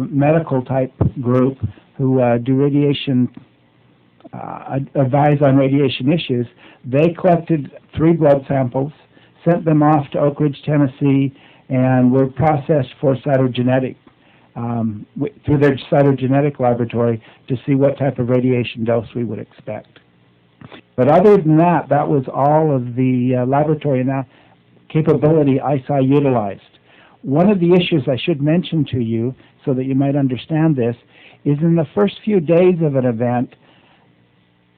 medical type group who do radiation, advise on radiation issues, they collected 3 blood samples, sent them off to Oak Ridge, Tennessee, and were processed for cytogenetic, through their cytogenetic laboratory to see what type of radiation dose we would expect. But other than that, that was all of the laboratory capability I saw utilized. One of the issues I should mention to you, so that you might understand this, is in the first few days of an event,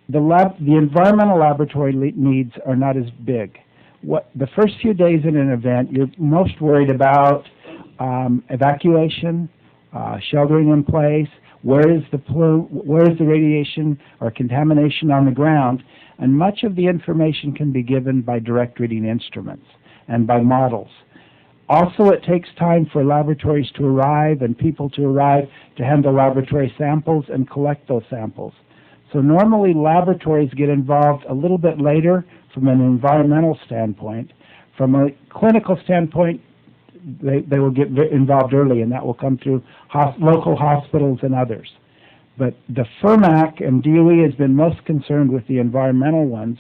the environmental laboratory needs are not as big. The first few days in an event, you're most worried about evacuation, sheltering in place, where is the radiation or contamination on the ground, and much of the information can be given by direct reading instruments and by models. Also, it takes time for laboratories to arrive and people to arrive to handle laboratory samples and collect those samples. So normally laboratories get involved a little bit later from an environmental standpoint. From a clinical standpoint, they will get involved early, and that will come through local hospitals and others. But the FRMAC and DOE has been most concerned with the environmental ones,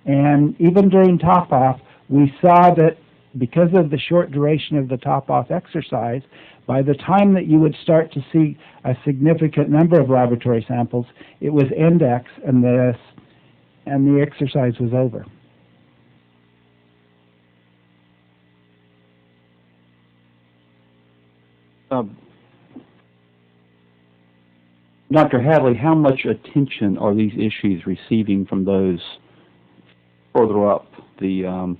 and even during top-off, we saw that because of the short duration of the top-off exercise, by the time that you would start to see a significant number of laboratory samples, it was index and the exercise was over. Dr. Hadley, how much attention are these issues receiving from those further up the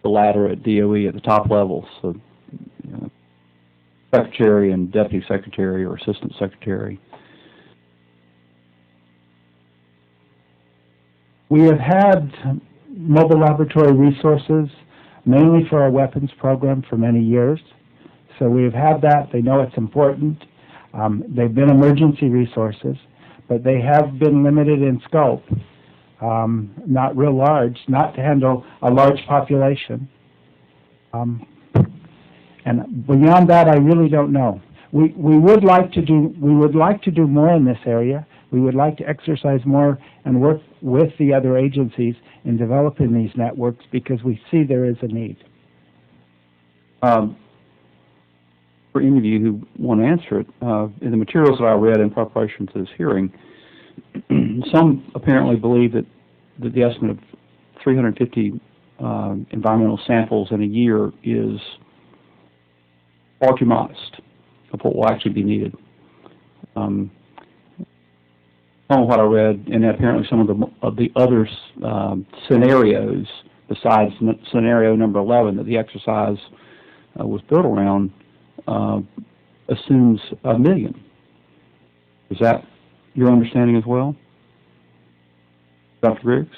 ladder at DOE at the top levels, so secretary and deputy secretary or assistant secretary? We have had mobile laboratory resources mainly for our weapons program for many years. So we have had that. They know it's important. They've been emergency resources, but they have been limited in scope. Not real large, not to handle a large population. And beyond that, I really don't know. We would like to do more in this area. We would like to exercise more and work with the other agencies in developing these networks because we see there is a need. For any of you who want to answer it, in the materials that I read in preparation to this hearing, some apparently believe that the estimate of 350 environmental samples in a year is far too modest of what will actually be needed. Some of what I read, and apparently some of the other scenarios besides scenario number 11 that the exercise was built around, assumes 1 million Is that your understanding as well? Dr. Griggs?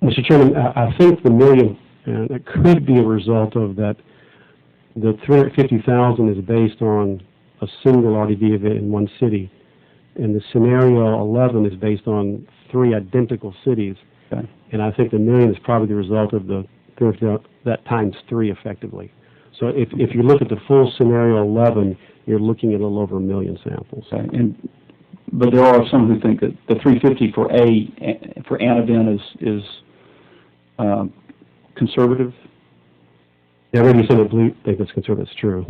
Mr. Chairman, I think the million, it could be a result of that. The 350,000 is based on a single RDD event in one city, and the scenario 11 is based on 3 identical cities. Okay. And I think the million is probably the result of that times 3 effectively. So if you look at the full scenario 11, you're looking at a little over 1 million samples. Okay. But there are some who think that the 350 for an event is conservative. Yeah, maybe some people think that's conservative. That's true.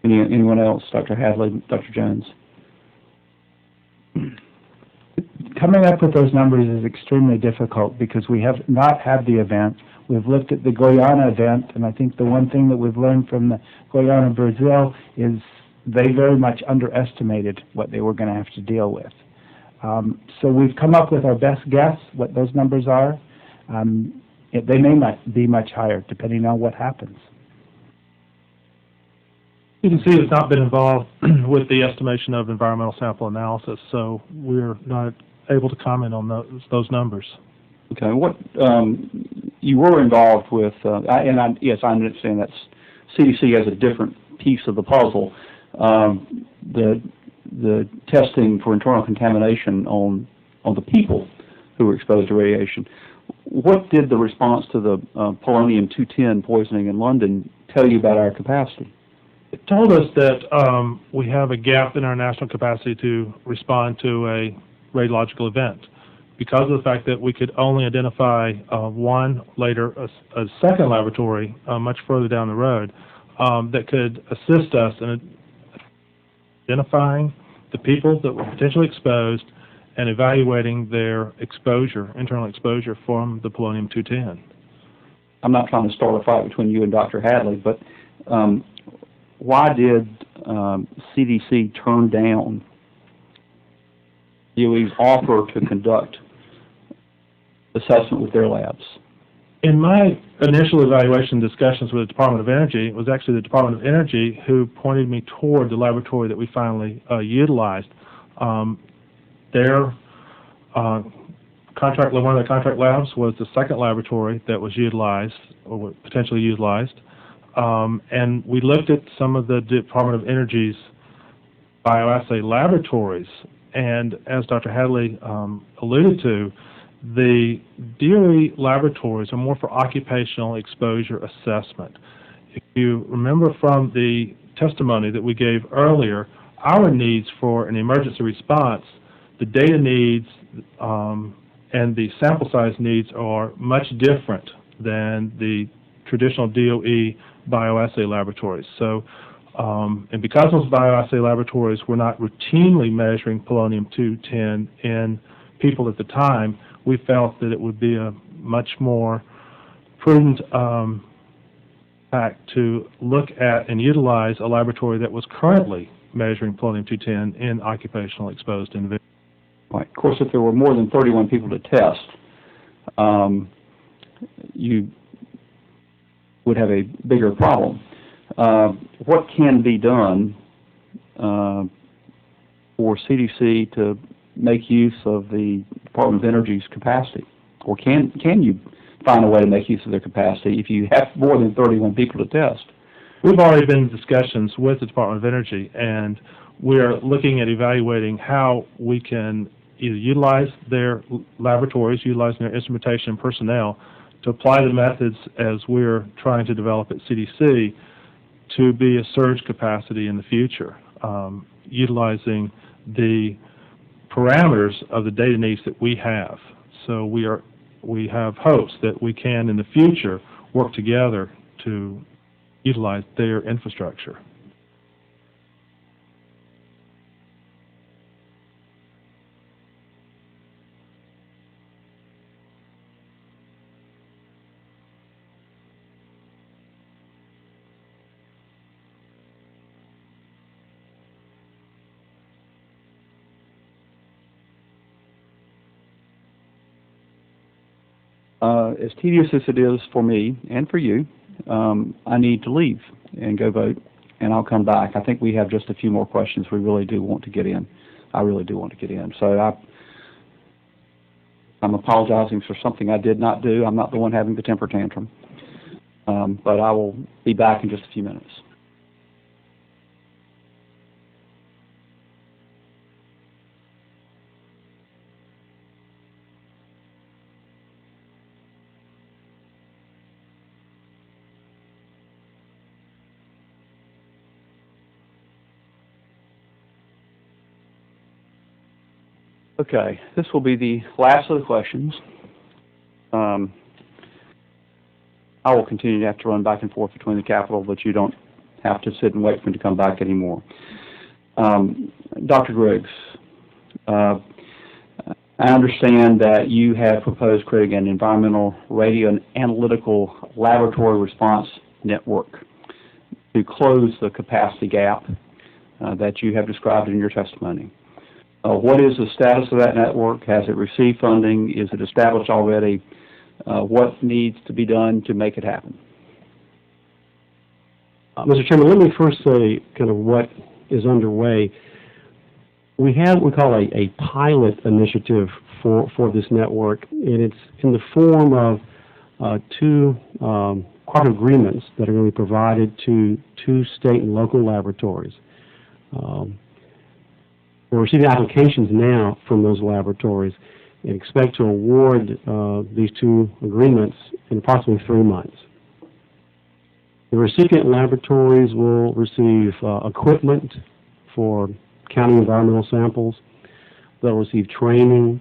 Anyone else? Dr. Hadley, Dr. Jones? Coming up with those numbers is extremely difficult because we have not had the event. We've looked at the Guyana event, and I think the one thing that we've learned from the Guyana, Brazil, is they very much underestimated what they were going to have to deal with. So we've come up with our best guess what those numbers are. They may not be much higher, depending on what happens. You can see it's not been involved with the estimation of environmental sample analysis, so we're not able to comment on those numbers. Okay. What you were involved with, yes, I understand that CDC has a different piece of the puzzle. The testing for internal contamination on the people who were exposed to radiation. What did the response to the polonium-210 poisoning in London tell you about our capacity? It told us that we have a gap in our national capacity to respond to a radiological event because of the fact that we could only identify one, later a second laboratory much further down the road that could assist us in identifying the people that were potentially exposed and evaluating their exposure, internal exposure from the polonium-210. I'm not trying to start a fight between you and Dr. Hadley, but why did CDC turn down DOE's offer to conduct assessment with their labs? In my initial evaluation discussions with the Department of Energy, it was actually the Department of Energy who pointed me toward the laboratory that we finally utilized. Their contract, one of their contract labs was the second laboratory that was utilized, or potentially utilized. And we looked at some of the Department of Energy's bioassay laboratories, and as Dr. Hadley alluded to, the DOE laboratories are more for occupational exposure assessment. If you remember from the testimony that we gave earlier, our needs for an emergency response, the data needs and the sample size needs are much different than the traditional DOE bioassay laboratories. So, and because those bioassay laboratories were not routinely measuring polonium-210 in people at the time, we felt that it would be a much more prudent fact to look at and utilize a laboratory that was currently measuring polonium-210 in occupational exposed individuals. Right. Of course, if there were more than 31 people to test, you would have a bigger problem. What can be done for CDC to make use of the Department of Energy's capacity? Or can you find a way to make use of their capacity if you have more than 31 people to test? We've already been in discussions with the Department of Energy, and we're looking at evaluating how we can either utilize their laboratories, utilizing their instrumentation and personnel, to apply the methods as we're trying to develop at CDC to be a surge capacity in the future, utilizing the parameters of the data needs that we have. So we have hopes that we can in the future work together to utilize their infrastructure. As tedious as it is for me and for you, I need to leave and go vote and I'll come back. I think we have just a few more questions we really do want to get in. I really do want to get in. So I'm apologizing for something I did not do. I'm not the one having the temper tantrum. But I will be back in just a few minutes. Okay, this will be the last of the questions. I will continue to have to run back and forth between the Capitol, but you don't have to sit and wait for him to come back anymore. Dr. Griggs, I understand that you have proposed creating an environmental radioanalytical laboratory response network to close the capacity gap that you have described in your testimony. What is the status of that network? Has it received funding? Is it established already? What needs to be done to make it happen? Mr. Chairman, let me first say kind of what is underway. We have what we call a pilot initiative for this network, and it's in the form of two cooperative agreements that are going to be provided to 2 state and local laboratories. We're receiving applications now from those laboratories and expect to award these 2 agreements in approximately 3 months. The recipient laboratories will receive equipment for counting environmental samples. They'll receive training.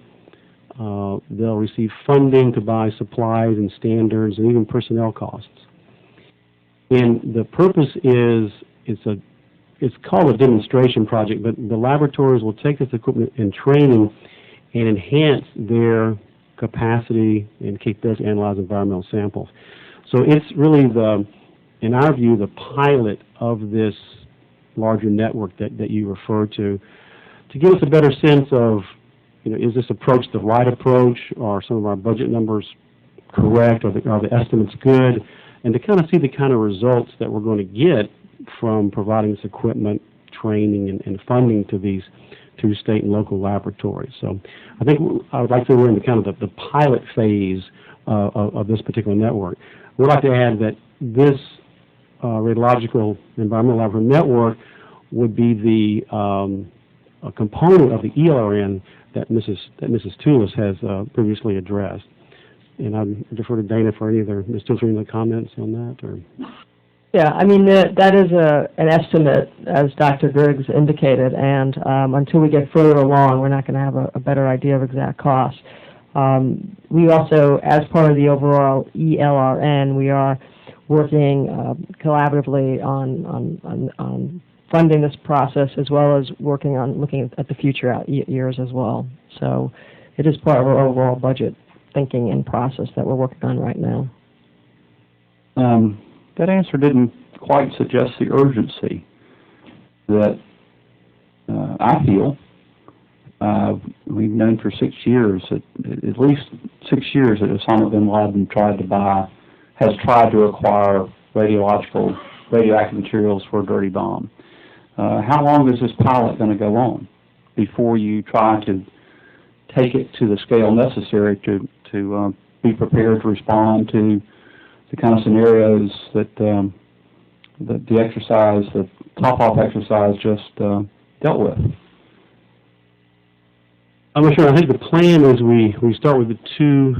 They'll receive funding to buy supplies and standards and even personnel costs. And the purpose is, it's called a demonstration project, but the laboratories will take this equipment and training and enhance their capacity and capability to analyze environmental samples. So it's really in our view, the pilot of this larger network that you refer to give us a better sense of, is this approach the right approach? Are some of our budget numbers correct? Are the estimates good? And to kind of see the kind of results that we're going to get from providing this equipment, training, and funding to these 2 state and local laboratories. So I think I would like to say we're in the kind of the pilot phase of this particular network. We'd like to add that this radiological environmental laboratory network would be the a component of the ELRN that Mrs. Tulis has previously addressed. And I defer to Dana for any other, Ms. Tulis, any other comments on that? Or? Yeah, I mean, that is an estimate, as Dr. Griggs indicated, and until we get further along, we're not going to have a better idea of exact costs. We also, as part of the overall ELRN, we are working collaboratively on funding this process, as well as working on looking at the future years as well. So it is part of our overall budget thinking and process that we're working on right now. That answer didn't quite suggest the urgency that I feel. We've known for 6 years, at least 6 years, that Osama bin Laden has tried to acquire radioactive materials for a dirty bomb. How long is this pilot going to go on before you try to take it to the scale necessary to be prepared to respond to the kind of scenarios that the top-off exercise just dealt with? I'm sure. I think the plan is we start with the 2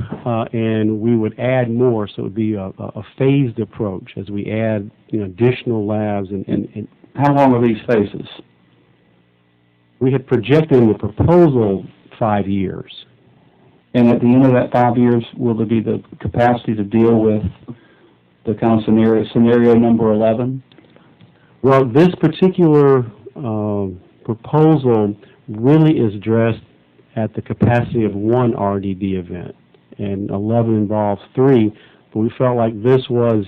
and we would add more, so it would be a phased approach as we add additional labs. And how long are these phases? We had projected in the proposal 5 years. And at the end of that 5 years, will there be the capacity to deal with the kind of scenario number 11? Well, this particular proposal really is addressed at the capacity of 1 RDD event, and 11 involves 3, but we felt like this was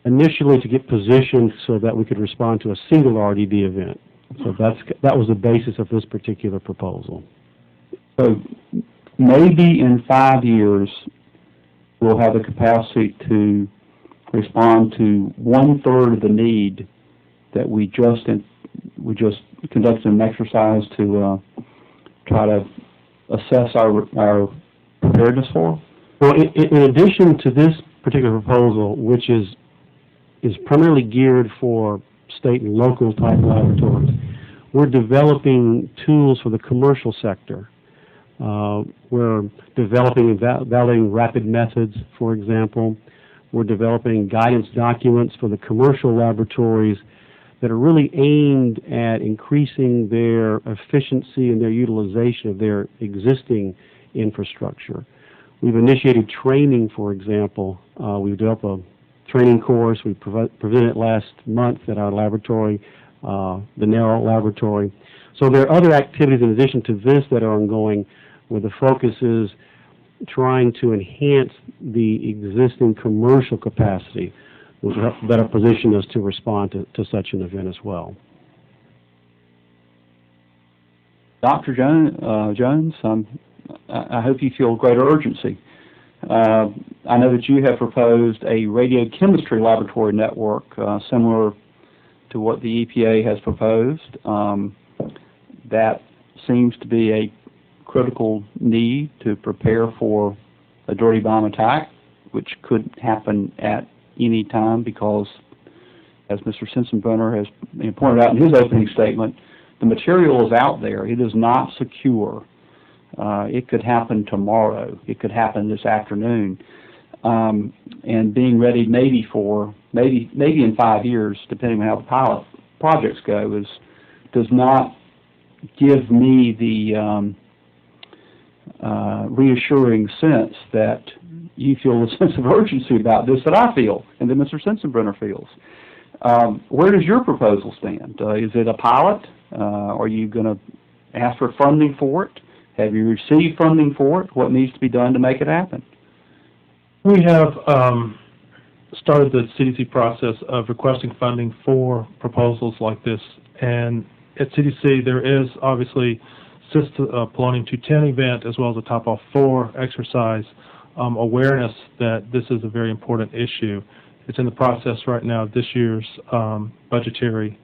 initially to get positioned so that we could respond to a single RDD event. So that was the basis of this particular proposal. So maybe in 5 years, we'll have the capacity to respond to 1/3 of the need that we just conducted an exercise to try to assess our preparedness for? Well, in addition to this particular proposal, which is primarily geared for state and local type laboratories, we're developing tools for the commercial sector. We're developing and validating rapid methods, for example. We're developing guidance documents for the commercial laboratories that are really aimed at increasing their efficiency and their utilization of their existing infrastructure. We've initiated training, for example. We've developed a training course. We presented it last month at our laboratory, the Narrow Laboratory. So there are other activities in addition to this that are ongoing, where the focus is trying to enhance the existing commercial capacity, which will help better position us to respond to such an event as well. Dr. Jones, I hope you feel greater urgency. I know that you have proposed a radiochemistry laboratory network similar to what the EPA has proposed. That seems to be a critical need to prepare for a dirty bomb attack, which could happen at any time because, as Mr. Sensenbrenner has pointed out in his opening statement, the material is out there. It is not secure. It could happen tomorrow. It could happen this afternoon. And being ready maybe in 5 years, depending on how the pilot projects go, does not give me the reassuring sense that you feel a sense of urgency about this that I feel and that Mr. Sensenbrenner feels. Where does your proposal stand? Is it a pilot? Are you going to ask for funding for it? Have you received funding for it? What needs to be done to make it happen? We have started the CDC process of requesting funding for proposals like this, and at CDC there is obviously polonium-210 event as well as a Top-Off 4 exercise awareness that this is a very important issue. It's in the process right now of this year's budgetary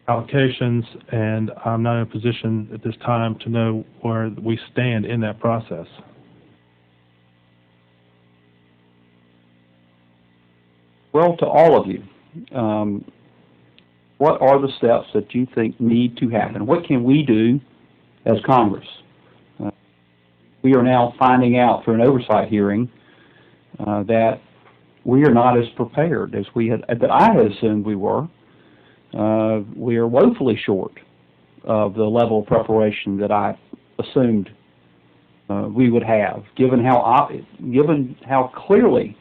allocations, and I'm not in a position at this time to know where we stand in that process. Well, to all of you, what are the steps that you think need to happen? What can we do as Congress? We are now finding out through an oversight hearing that we are not as prepared as that I had assumed we were. We are woefully short of the level of preparation that I assumed we would have, given how clearly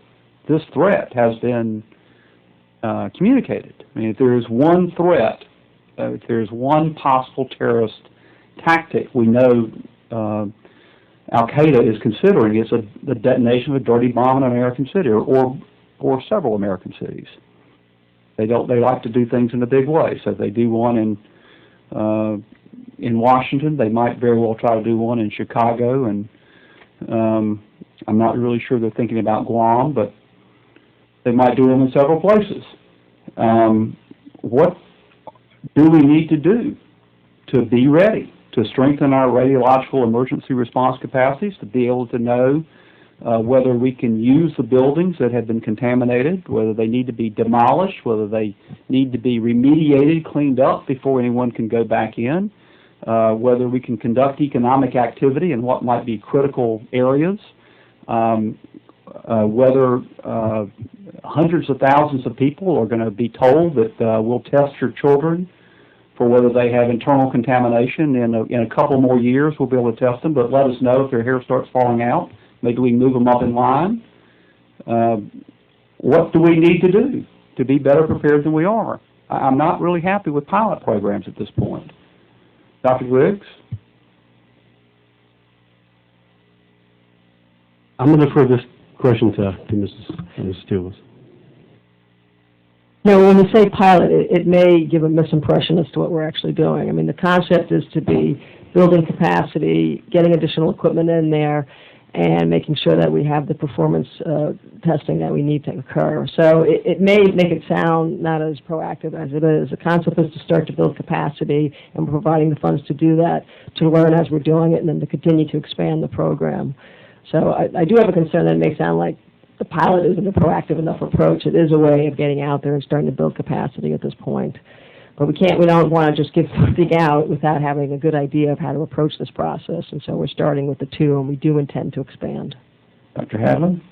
this threat has been communicated. I mean, if there is one threat, if there is one possible terrorist tactic we know Al-Qaeda is considering, it's the detonation of a dirty bomb in an American city or several American cities. They like to do things in a big way. So if they do one in Washington, they might very well try to do one in Chicago, and I'm not really sure they're thinking about Guam, but they might do them in several places. What do we need to do to be ready, to strengthen our radiological emergency response capacities, to be able to know whether we can use the buildings that have been contaminated, whether they need to be demolished, whether they need to be remediated, cleaned up before anyone can go back in, whether we can conduct economic activity in what might be critical areas, whether hundreds of thousands of people are going to be told that we'll test your children for whether they have internal contamination. In a couple more years, we'll be able to test them, but let us know if their hair starts falling out. Maybe we move them up in line. What do we need to do to be better prepared than we are? I'm not really happy with pilot programs at this point. Dr. Griggs? I'm going to defer this question to Mrs. Tulis. No, when we say pilot, it may give a misimpression as to what we're actually doing. I mean, the concept is to be building capacity, getting additional equipment in there, and making sure that we have the performance testing that we need to occur. So it may make it sound not as proactive as it is. The concept is to start to build capacity, and we're providing the funds to do that, to learn as we're doing it, and then to continue to expand the program. So I do have a concern that it may sound like the pilot isn't a proactive enough approach. It is a way of getting out there and starting to build capacity at this point. But we don't want to just give something out without having a good idea of how to approach this process. And so we're starting with the 2, and we do intend to expand. Dr. Hadley?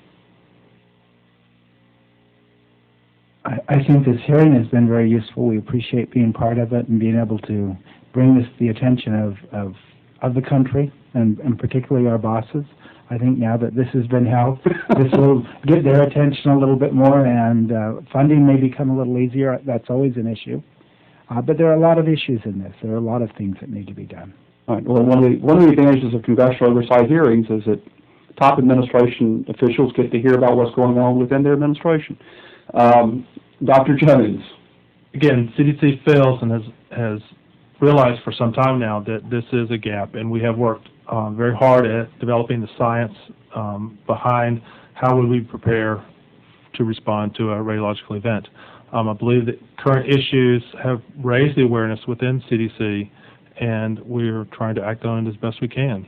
I think this hearing has been very useful. We appreciate being part of it and being able to bring this to the attention of the country and particularly our bosses. I think now that this has been held, this will get their attention a little bit more, and funding may become a little easier. That's always an issue. But there are a lot of issues in this. There are a lot of things that need to be done. All right. Well, one of the advantages of congressional oversight hearings is that top administration officials get to hear about what's going on within their administration. Dr. Jones. Again, CDC feels and has realized for some time now that this is a gap, and we have worked very hard at developing the science behind how would we prepare to respond to a radiological event. I believe that current issues have raised the awareness within CDC, and we're trying to act on it as best we can.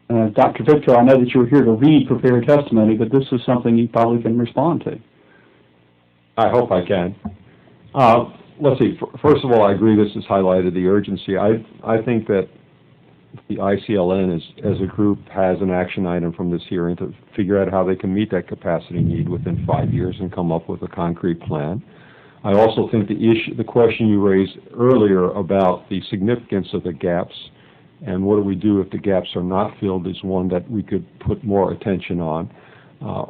Dr. Vitko, I know that you were here to read prepared testimony, but this is something you probably can respond to. I hope I can. Let's see. First of all, I agree this has highlighted the urgency. I think that the ICLN as a group has an action item from this hearing to figure out how they can meet that capacity need within 5 years and come up with a concrete plan. I also think the question you raised earlier about the significance of the gaps and what do we do if the gaps are not filled is one that we could put more attention on.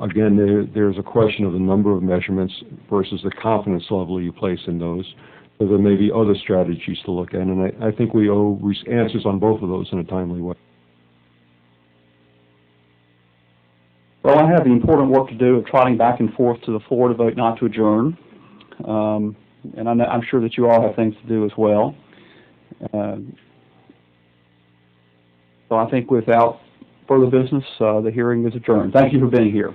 Again, there's a question of the number of measurements versus the confidence level you place in those. So there may be other strategies to look at, and I think we owe answers on both of those in a timely way. Well, I have the important work to do of trotting back and forth to the floor to vote not to adjourn, and I'm sure that you all have things to do as well. So I think without further business, the hearing is adjourned. Thank you for being here.